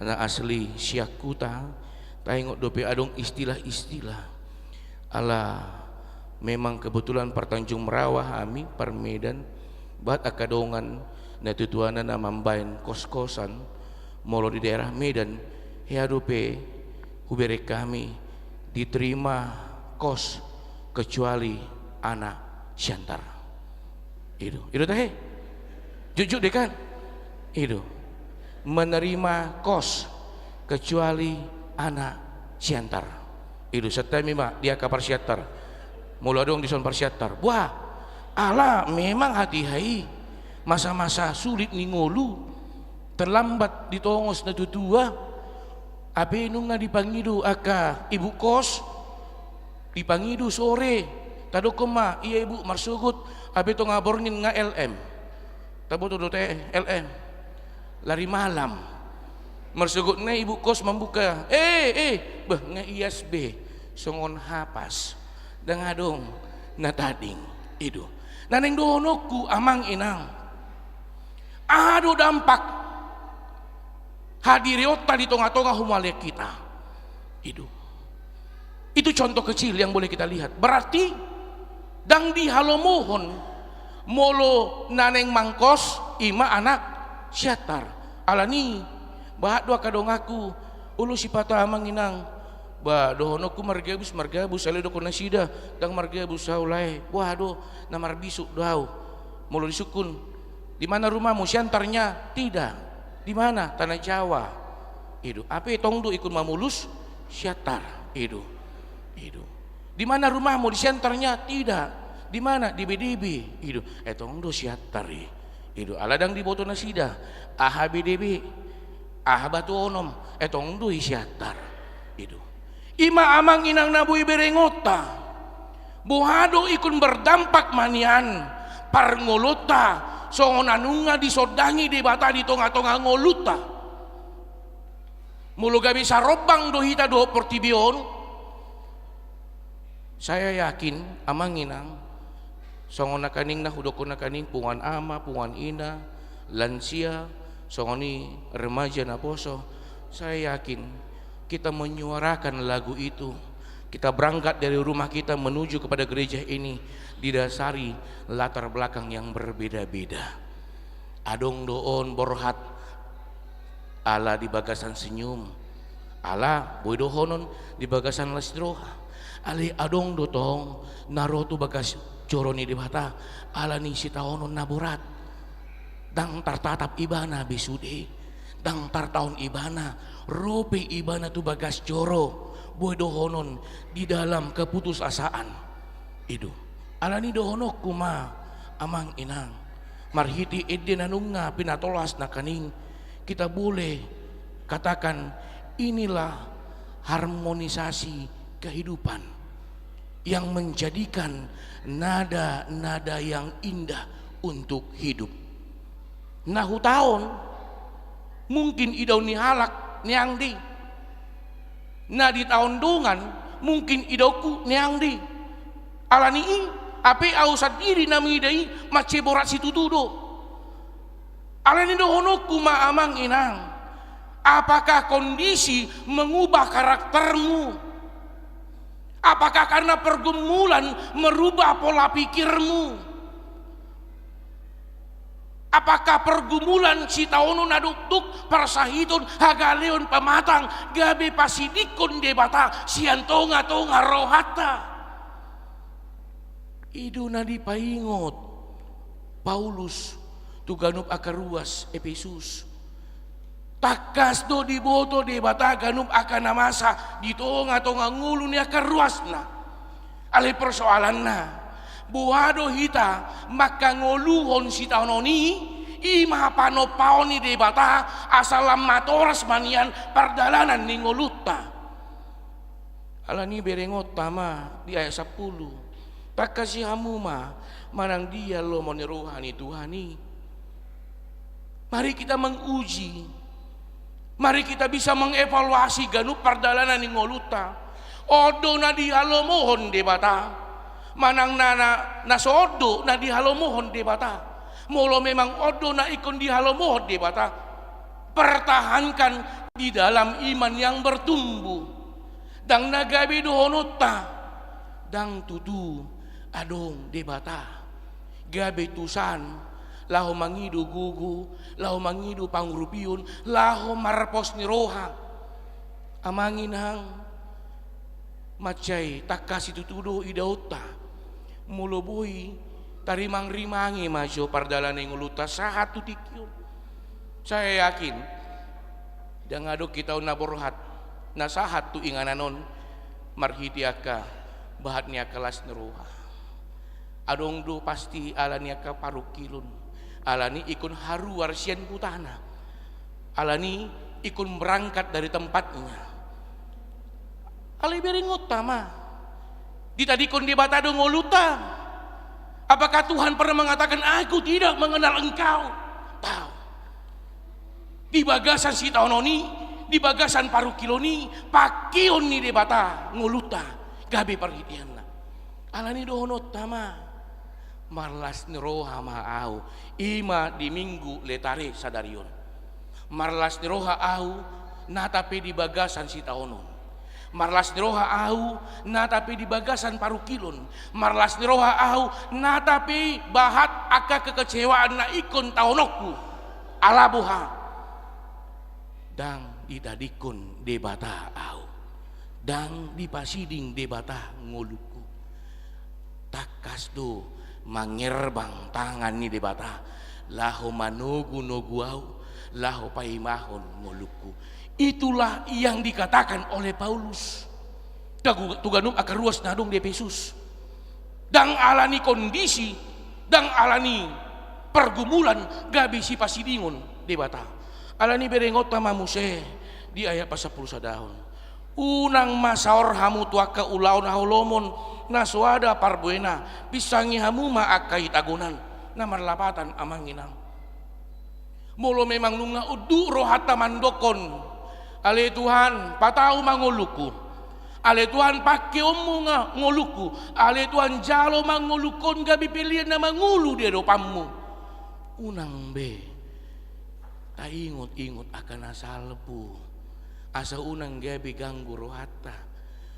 anak asli syakuta, tayingot dope adong istilah-istilah ala. Memang kebetulan pertanjung merawah kami permedan bat akadongan na tutuanan na mambayan kos-kosan molo di daerah Medan headupe hubere kami diterima kos kecuali anak syantar itu teh jujur deh kan itu menerima kos kecuali anak syantar itu serta memang dia kapar syantar mula dong di son persyatar. Wah, ala memang hati-hati masa-masa sulit nih ngolu terlambat ditongos na tutua abe nung nga dipangidu aka ibu kos dipangidu sore tado kema iya ibu marsugut abe to ngabornin nga LM tabo to teh LM lari malam marsugut na ibu kos membuka bah nga ISB songon hapas dangadong natading itu naneng dohonoku amang inang ado dampak hadiriota di tonga-tonga humalek kita itu contoh kecil yang boleh kita lihat. Berarti dang di halomohon molo naneng mangkos ima anak syatar alani bahak dua kadongaku ulu sipata amang inang ba dohonoku margabus ale doko nasida dang margabus saulai waduh na marbisuk dau mulu disukun di mana rumahmu syantarnya tidak di mana tanah Jawa itu ape tongdo ikut mamulus syatar itu di mana rumahmu di syantarnya tidak di mana di BDB itu tongdo syatar itu aladang di boto nasida aha BDB aha batu onom tongdo syatar itu ima amang inang nabui berengota buhado ikun berdampak manian par ngoluta songon anunga disodangi di bata di tonga-tonga ngoluta mulu gabi sarobang dohita do portibion. Saya yakin amang inang songon nakaning na hudoko nakaning pungan ama pungan ina lansia songoni remaja na poso. Saya yakin kita menyuarakan lagu itu, kita berangkat dari rumah kita menuju kepada gereja ini didasari latar belakang yang berbeda-beda. Adong doon borhat ala di bagasan senyum, ala boy dohonon di bagasan lasdroha, ali adong dotong narotu bagas coroni di bata, ala ni sitaonon naburat, dang tartatap ibana bisude, dang tartaon ibana. Rope ibana tu bagas coro boy dohonon di dalam keputusasaan itu alani dohonok kuma amang inang marhiti eden anunga pinatolas na kaning kita boleh katakan inilah harmonisasi kehidupan yang menjadikan nada-nada yang indah untuk hidup. Nahu tahun mungkin idau ni halak niang di na di tahun dungan mungkin idauku niang di alani ape ausat diri nami dai mace borat situ tudo alani dohonoku ma amang inang Apakah kondisi mengubah karaktermu? Apakah karena pergumulan merubah pola pikirmu? Apakah pergumulan si taono naduktuk persahitun hagaleon pamatang gabe pasidikon debata siantonga-tonga rohata? Idu na dipaingot Paulus tuganup akaruas Efesus. Takas do diboto debata ganup akan namasa di tonga-tonga ngulu ni akaruasna. Ale persoalan na buado hita maka ngoluhon si taononi ima panopaoni debata asalam matoras manian perdalanan ni ngoluta. Alani berengot tama di ayat 10. Tak kasih hamuma manang dia lo moniruhani Tuhani. Mari kita menguji. Mari kita bisa mengevaluasi ganup perdalanan ni ngoluta. Odo na dihalo mohon debata. Manang na sodo na dihalo mohon debata. Molo memang odo na ikon dihalo mohon debata. Pertahankan di dalam iman yang bertumbuh. Dang nagabe dohonota. Dang tutu adong debata. Gabe tusan. Laho mangidu gugu, laho mangidu pangrupiun, laho marpos ni roha. Amangin hang macay takas itutudo idauta. Muloboy tarimang-rimangi majo pardalan ng uluta sa hatu tikyo. Saya yakin dangado kita naborhat nasahat tu ingananon marhitiaka bahat niya kelas ni roha. Adong do pasti ala niya ka parukilun. Alani ikun haru warsian putana. Alani ikun berangkat dari tempatnya. Alai beringot tama. Ditadikon di batado ngoluta. Apakah Tuhan pernah mengatakan aku tidak mengenal engkau? Tahu. Di bagasan si taononi, di bagasan parukiloni, pakion ni debata ngoluta. Gabi perhitianna. Alani dohonot tama. Marlas ni roha maau ima di minggu letare sadarion. Marlas ni roha au natapi di bagasan si taonon. Marlas ni roha au natapi di bagasan parukilon. Marlas ni roha au natapi bahat aka kekecewaan na ikon taonokku alabuha. Dang ditadikon debata au. Dang dipasiding debata ngoluku. Takas do mangerbang tangan ni debata laho manugu-nuguau laho paimahon ngoluku. Itulah yang dikatakan oleh Paulus tuganum akan ruas nadong di Efesus. Dang alani kondisi dang alani pergumulan gabi si pasidingon debata alani berengot tama muse di ayat 10 sadahon. Unang masaor hamu tuaka ulaon haulomon naswada parbuena pisangi hamu maakai tagunan namarlapatan amanginang. Molo memang nunga udu rohata mandokon. Ale Tuhan patau mangoluku. Ale Tuhan pakiomu ngoluku. Ale Tuhan jalo mangolukon gabi pilihan na mangulu dia dopammu. Unang be ta ingot-ingot akan asalpu. Asa unang gabi ganggu rohata.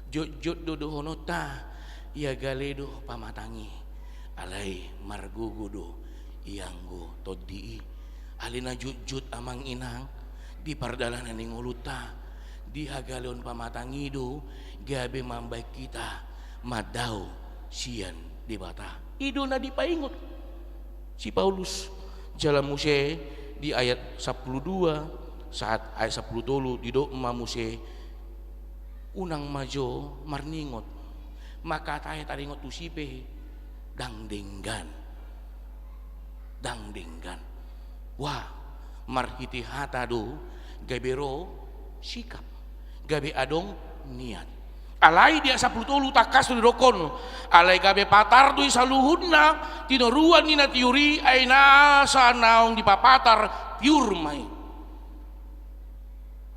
Jot-jot dodohonota ia galedo pamatangi. Alay margugudo ianggo todii. Alina jut-jut amang inang di pardalanan ning uluta. Di hagaleon pamatangido gabi mambay kita madaw sian di bata. Ido na dipaingot si Paulus jalan muse di ayat 12 saat ayat 10 dulu di do mamuse unang majo marningot maka tayo taringot tusipe dangdenggan wah marhiti hata do gabero sikap gabe adong niat alai dia 10 tulu takas di dokon alai gabe patar do saluhudna tinoruan ni na tiuri ay nasa naong dipapatar piurmay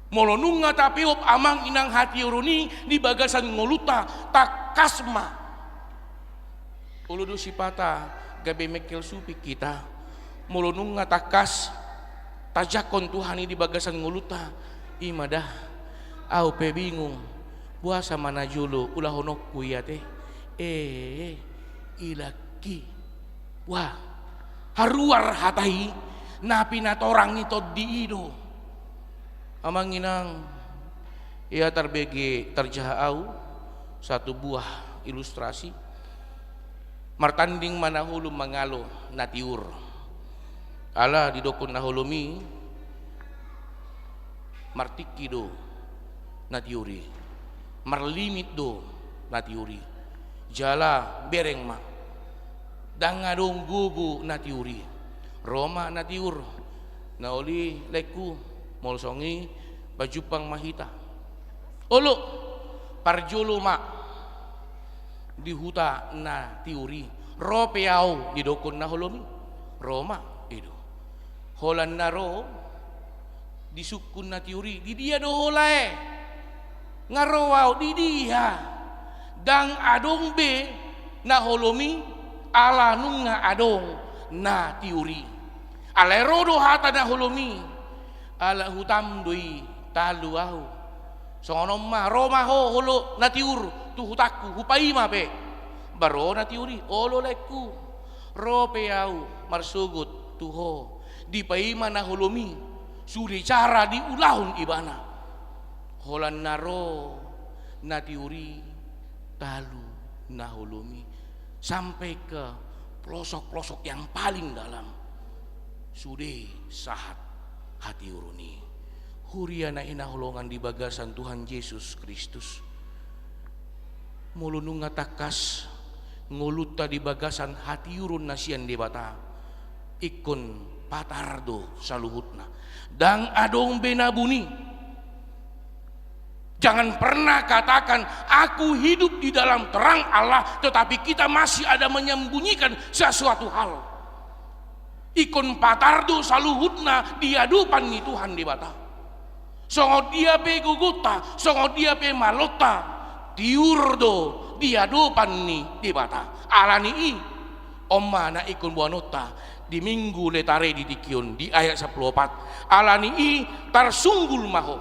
molonunga tapiop amang inang hati uruni di bagasan ngoluta takasma uludu sipata gabe mekel supi kita molonunga takas tajakon Tuhani di bagasan ngoluta Imadah au pe bingung puasa mana julu ulah honokku ya teh ilaki wah haruar hatai napi natorang itu diido amanginang ia terbege terjahau satu buah ilustrasi martanding manahulu mangalo natiur ala didokun nahulumi martikido natiuri marlimit do natiuri jala bereng ma dangadong gugu natiuri Roma natiur naoli leku molsongi bajupang mahita olo parjolo ma di huta na tiuri ropeau di dokon na holomi Roma itu holan naro di sukun na tiuri di dia do holae ngarowau di dia dang adong be na holomi ala nunga adong na tiuri ala rodo hata na holomi ala hutam doi talu au songonom ma Roma ho holo na tiur tu hutaku hupai ma pe baro na tiuri olo leku rope au marsugut tuho di paima na holomi suri cara di ulahun ibana holan naro na tiuri talu na holomi sampai ke pelosok-pelosok yang paling dalam sude sahat hati uruni huriana ina holongan di bagasan Tuhan Yesus Kristus mulunu ngatakas nguluta di bagasan hati urun nasian debata ikon patardo saluhutna dang adong benabuni jangan pernah katakan aku hidup di dalam terang Allah tetapi kita masih ada menyembunyikan sesuatu hal ikon patardo saluhutna diadupan ni Tuhan debata songot dia pe guguta songot dia pe malota tiurdo diadupan ni debata alani i omma na ikon buanota di minggu letare di dikion di ayat 14 alani i tarsunggul maho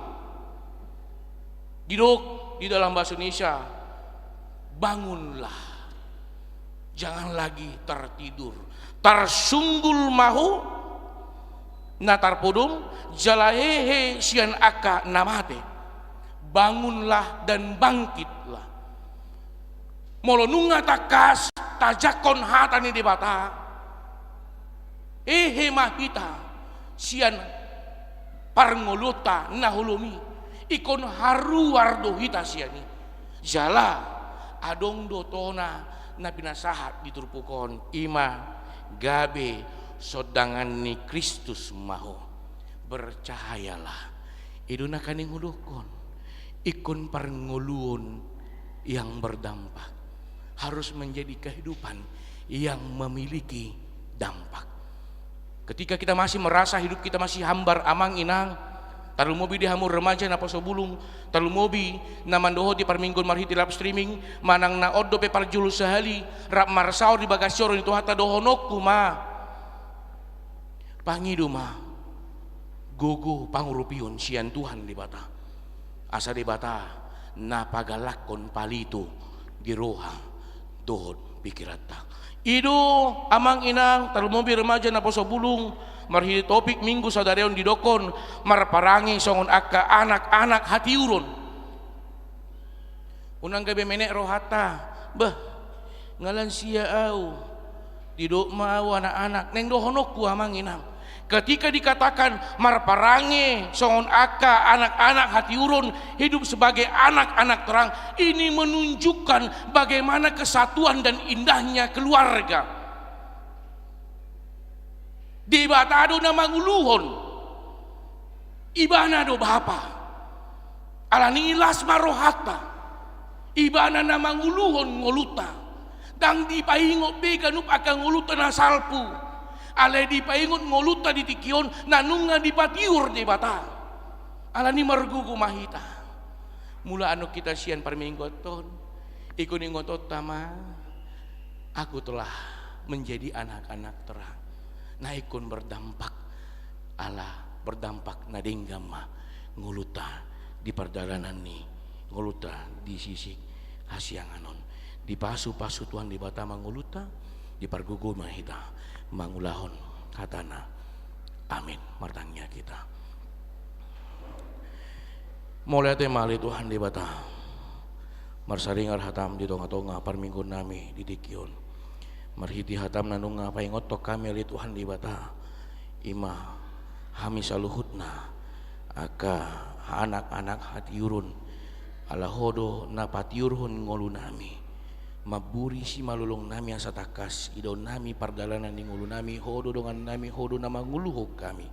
didok di dalam bahasa Indonesia bangunlah jangan lagi tertidur tarsunggul maho natar podom jalahehe sian aka namate bangunlah dan bangkitlah molonunga takas tajakon hatani debata mahita sian parngolota naholomi ikon haruar do hita siani jala adong do tona na pinasahat diturpukon ima gabe sodangan ni Kristus maho bercahayalah iduna kaning hudukon ikon parngoluon yang berdampak harus menjadi kehidupan yang memiliki dampak. Ketika kita masih merasa hidup kita masih hambar amang inang talu mobi di hamur remaja na pasobulung talu mobi na mandoho di parminggon marhiti live streaming manang na oddo pe parjulu sehali rap marsao di bagasyoro itu hata dohonokku ma pangidu ma gogo pangurupion sian Tuhan di bata asa di bata na pagalakon palito di roha dohod pikirata idu amang inang talu mobi remaja na pasobulung marhidi topik minggu saudareon didokon marparangi songon akka anak-anak hati urun unang gabe menek rohata bah ngalan sia au didok mau anak-anak neng dohonokku amang inang ketika dikatakan marparangi songon akka anak-anak hati urun hidup sebagai anak-anak terang ini menunjukkan bagaimana kesatuan dan indahnya keluarga di batado na manguluhon ibana do bapa alani ilas marohata ibana na manguluhon ngoluta dang di paingot beganup akan ngoluta na salpu ale di paingot ngoluta di tikion nanunga di patiur di bata alani margugu mahita mula anu kita sian parminggoton ikun ngotot tama aku telah menjadi anak-anak terang na ikon berdampak ala berdampak na dinggama nguluta di perjalanan ni nguluta di sisi hasianganon di pasu-pasu Tuhan di bata manguluta di pargugo mahita mangulahon katana amin martangnya kita mulai temali Tuhan di bata marsaringar hatam di tonga-tonga parminggon nami di dikion marhiti hatam nanunga paingotok kami li Tuhan di bata ima hami saluhutna aka anak-anak hatiurun ala hodo na patiurhun ngolu nami maburi si malulong nami asa takas ido nami pardalanan ni ngulu nami hodo dengan nami hodo nama nguluhog kami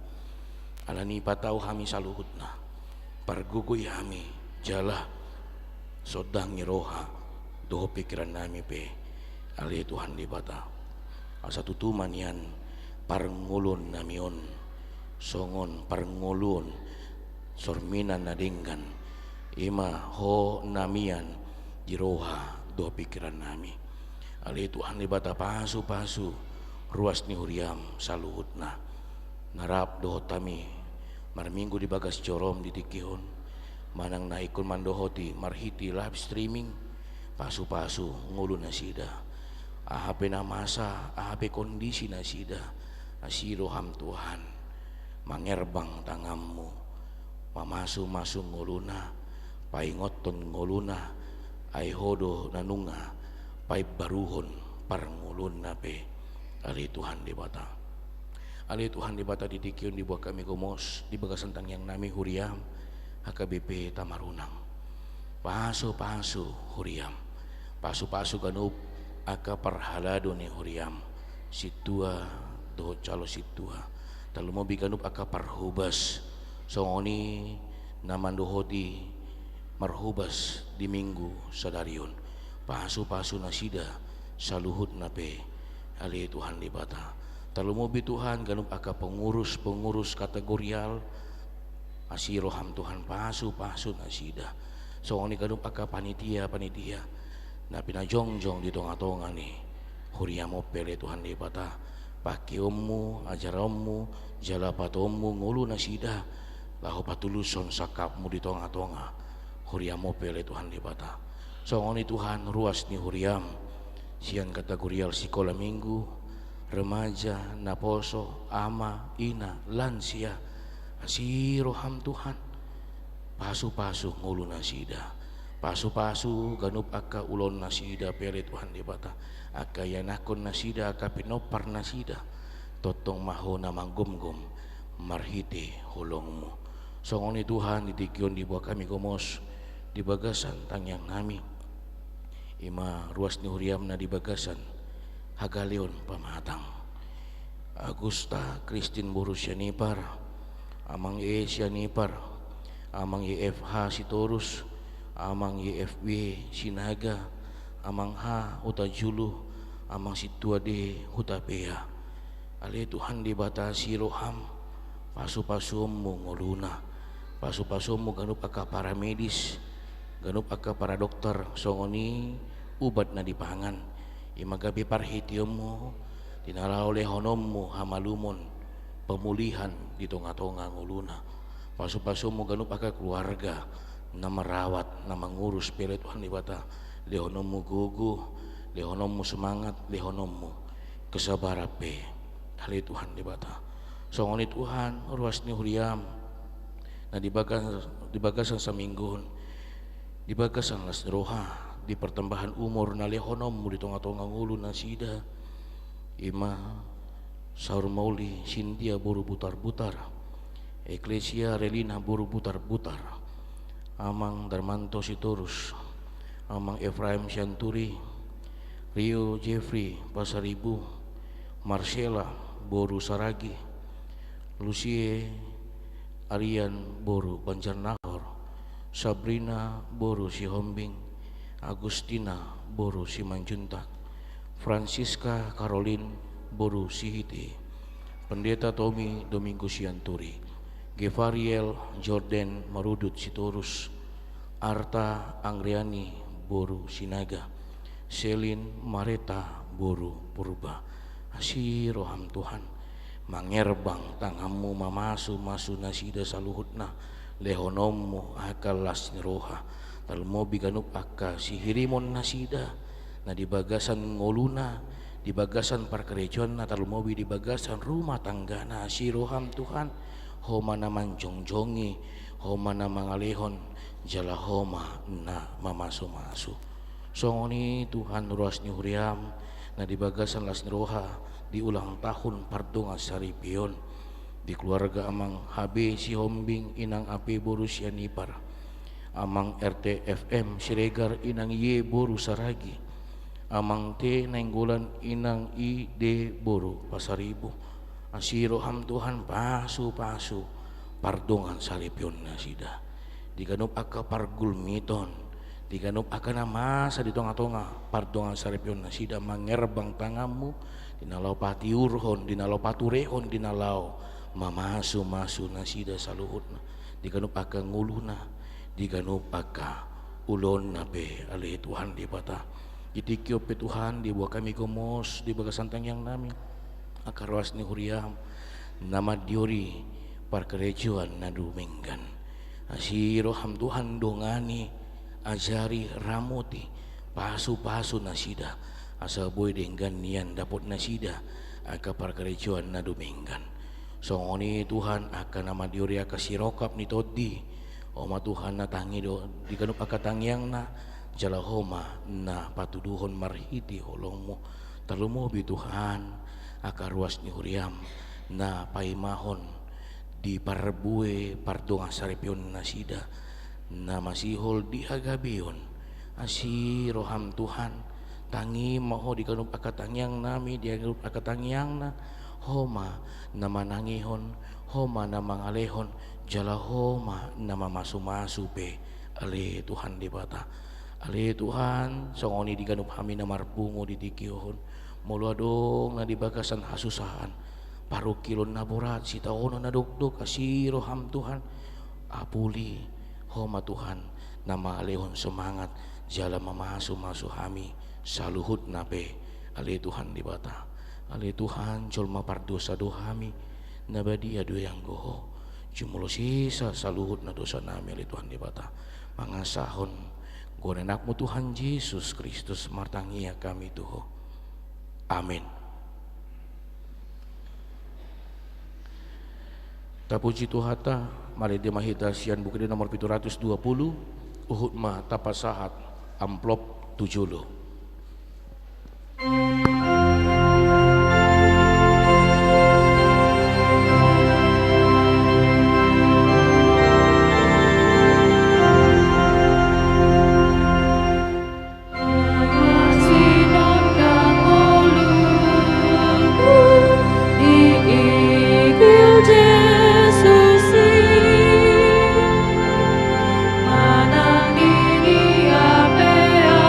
ala ni patau hami saluhutna pargugoy hami jala sodang ngiroha doho pikiran nami pe ali Tuhan di bata asa tutuman yan parngulun namion songon parngulun sorminan nadinggan ima ho namian jiroha do pikiran nami ali Tuhan di bata pasu ruas ni huriam saluhutna narap doho tami marminggu di bagas corom di tikihon manang naikun mandohoti marhiti live streaming pasu ngulu nasida ahape na masa ahape kondisi nasida asiroham Tuhan mangerbang tangammu mamasu nguluna paingoton nguluna ay hodo nanunga pay baruhon parngulun na pe ali Tuhan di bata didikion di buah kami gomos di bagasan tangyang nami huriam HKBP Tamarunang pasu huriam pasu ganup aka parhalado ni huriam situa do calo situa talu mo biganup aka parhubas songoni namandohodi marhubas di minggu sadarion pasu nasida saluhut nape ali Tuhan di bata talumobi Tuhan ganup aka pengurus kategorial asiroham Tuhan pasu nasida songoni ganup aka panitia na pinajongjong di tonga-tonga ni huriamo pele Tuhan di bata pakiommu ajarammu jalapatommu ngulu nasida lahu patuluson sakapmu di tonga-tonga huriamo pele Tuhan di bata songoni Tuhan ruas ni huriam sian kategorial sekolah minggu remaja naposo ama ina lansia asiroham Tuhan pasu ngulu nasida pasu ganup aka ulon nasida pele Tuhan di bata aka yanakon nasida aka pinopar nasida totong mahona manggom-gom marhite holongmu songoni Tuhan didikion di buah kami gomos di bagasan tangyang nami ima ruas ni huriam na di bagasan hagaleon pamatang Agusta Kristin Borus Yanipar amang Yanipar amang FH Sitorus amang FB Sinaga amang ha utajulu amang situa de hutapea ali Tuhan di batasi roham pasu-pasummu ngoluna pasu-pasummu ganup aka para medis ganup aka para dokter songoni ubat na dipangan imagabi parhitiummu tinala oleh honommu hamalumon pemulihan di tonga-tonga ngoluna pasu-pasummu ganup aka keluarga na merawat na mengurus pele Tuhan di bata lehonommu gugu lehonommu semangat lehonommu kesabarape hali Tuhan di bata songoni Tuhan ruas ni huriam na di bagasan saminggun di bagasan las roha di pertambahan umur na lehonommu di tonga-tonga ngulu nasida ima saur mauli Sintia buru butar-butar Eklesia Relina buru butar-butar amang Darmanto Sitorus amang Efraim Sianturi Rio Jeffrey Pasaribu Marcela Boru Saragi Lucie Arian Boru Banjarnahor Sabrina Boru Sihombing Agustina Boru Simanjuntak Francisca Caroline Boru Sihiti Pendeta Tommy Domingo Sianturi Gevariel Jordan Marudut Sitorus Arta Angriani Boru Sinaga Selin Mareta Boru Purba asiroham Tuhan mangerbang tangammu mamasu nasida saluhutna lehonomu akalas ni roha talmo biganup akka si hirimon nasida na di bagasan ngoluna di bagasan parkerejon na talmobi di bagasan rumah tangga na si roham Tuhan homa na manjongjongi homa na mangalehon jala homa na mamasu-masu songoni Tuhan ruas ni huriam na di bagasan las ni roha di ulang tahun pardonga saripion di keluarga amang HB si Hombing inang api boru sianipar amang RTFM Siregar inang ye boru saragi amang T nainggolan inang ID boru pasaribu asiro ham Tuhan pasu pardongan saripion na sida diganup aka pargul miton diganup aka nama sa di tonga-tonga pardongan saripion na sida mangerbang tangamu dinalau patiurhon dinalau paturehon dinalau mamasu na sida saluhut diganup aka nguluna diganup aka ulon na be ali Tuhan di bata itikyo pe Tuhan di buah kami komos di bagasan tangyang nami akaruas ni huriam nama diori parkerejuan na duminggan asiro ham Tuhan dongani ajari ramuti pasu na sida asa boy denggan nian dapot na sida aka parkerejuan na duminggan songoni Tuhan aka nama diori aka sirokap ni todi Oma Tuhan na tangi do diganup aka tangyang na jala homa na patuduhon marhiti holongmu talumo bi Tuhan aka ruas ni huriam na paimahon di parbue pardonga saripion na sida na masihol di agabion asi roham Tuhan tangi maho diganup aka tangyang nami diganup aka tangyang na homa na manangihon homa na mangalehon jala homa na mamasu-masu pe ale Tuhan di bata ale Tuhan songoni diganup hami na marpungo di tikihon mulu adong na di bagasan hasusahan paru kilon na borat si taono na dugdug asiro ham Tuhan apuli homa Tuhan na mangalehon semangat jala mamasu-masu hami saluhut na pe ale Tuhan di bata ale Tuhan jolma pardosa dohami na badi adu yang goho jumulo sisa saluhut na dosa nami ali Tuhan di bata mangasahon gorenakmu Tuhan Yesus Kristus martangia kami tuho amin. Tapuji Tuhata mari demahita sian bukti nomor 720 uhud ma tapasahat amplop 70. Anang diri apea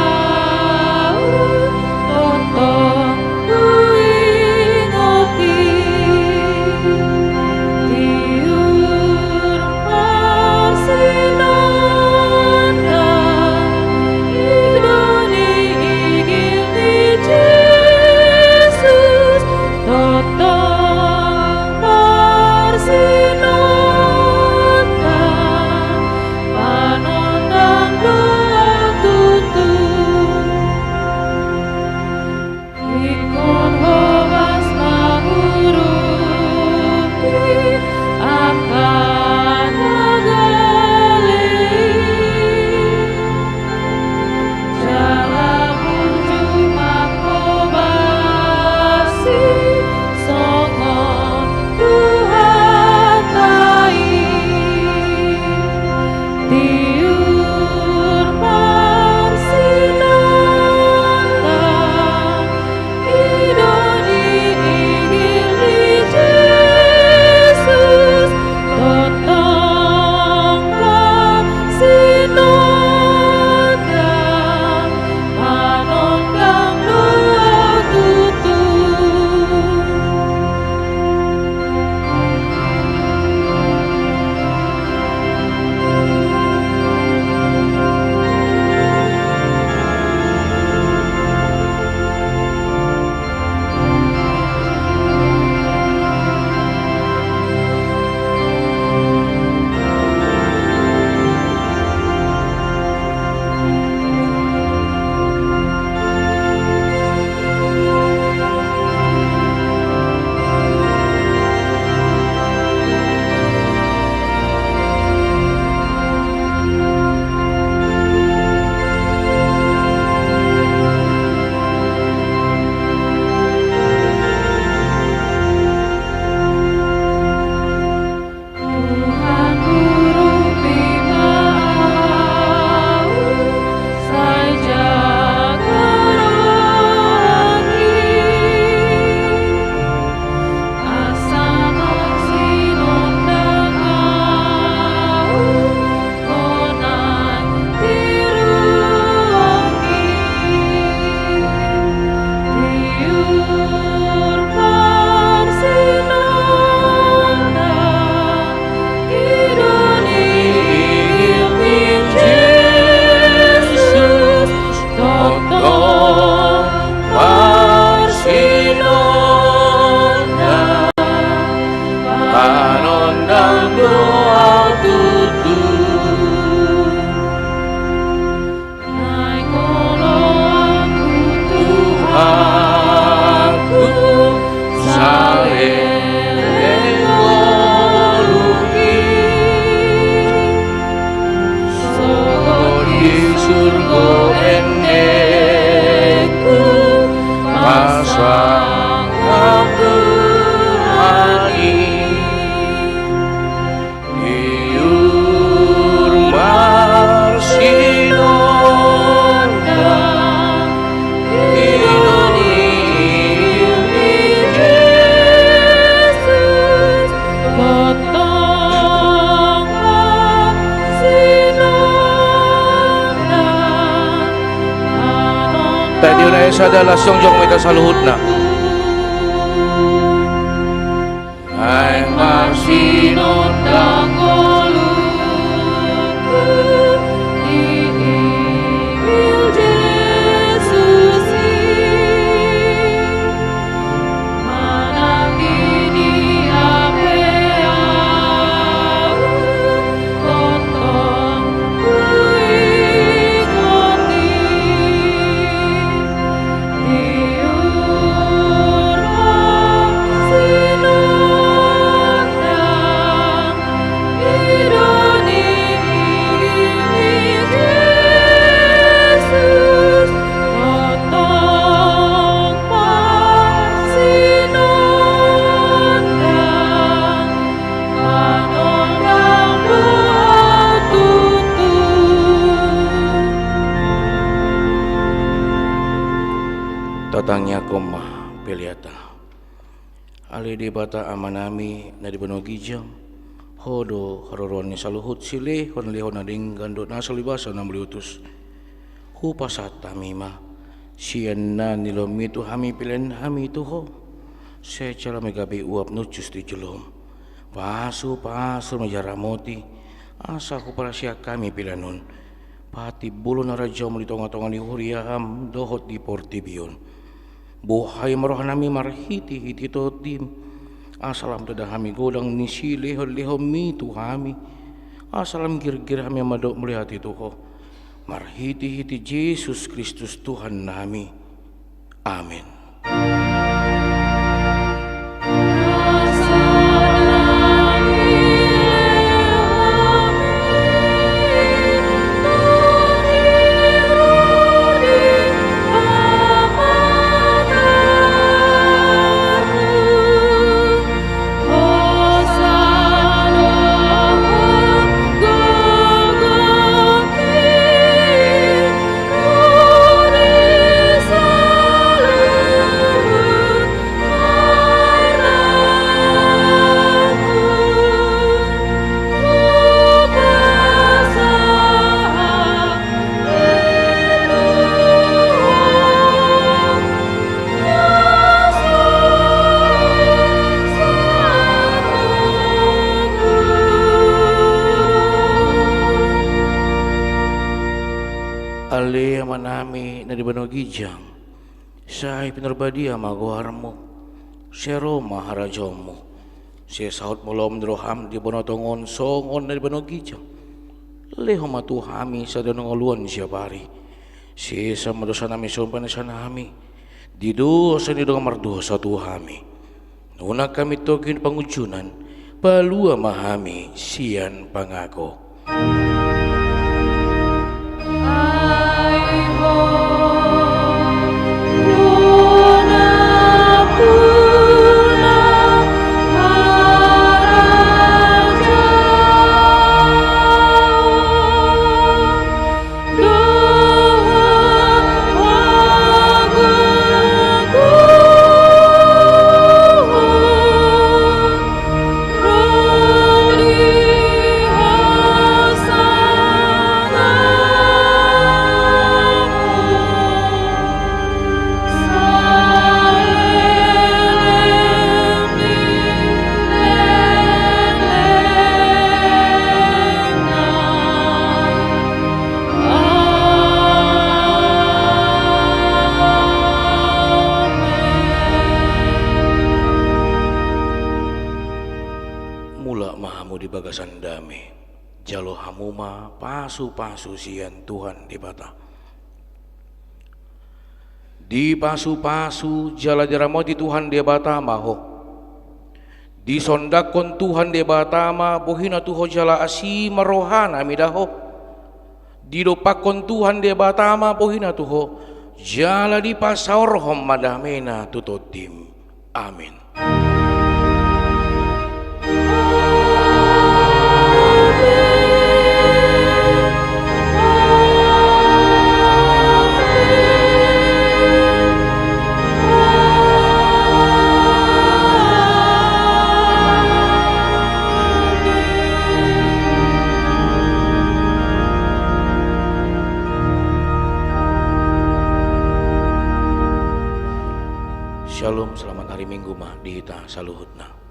Sa adalah songjong mita saluhut na ay marsinondang tatangnya koma peliata ali di bata amanami na di bano gijang hodo haroron ni saluhut sile hon lehon na ding gando na salibasa na meliutus hupasat tamima siyan na nilomitu hami pilen hami tuho secara megabi uap nucus di julom pasu majaramoti asa ku para siya kami pilanon pati bulo na radyo mo tonga-tonga ni huriyaham dohot di portibion buhay marohan nami marhiti-hiti totim asalam tada hami godang nisi leho mi tuhami asalam gir-gir hami madok melihat itu ko marhiti-hiti Yesus Kristus Tuhan nami amin. Ali manami na di bano gijang say pinarbadia maguharmo sero maharajomo si saut molom droham di bano tongon songon na di bano gijang leho matuhami sa danong aluan siya pari si sa madosa nami sumpan sa nami dido sa nidong marduho sa tuhami nuna kami togin pangujunan palua mahami siyan pangako. Sa di bagasan dame jalo hamuma pasu-pasu sian Tuhan di bata di pasu-pasu jala jaramoti Tuhan di bata maho di sondakon Tuhan di bata ma bohina tuho jala asi marohana midaho di dopakon Tuhan di bata ma bohina tuho jala di pasaorhom madamena tutotim amin. Shalom, selamat hari Minggu mah dihita saluhutna.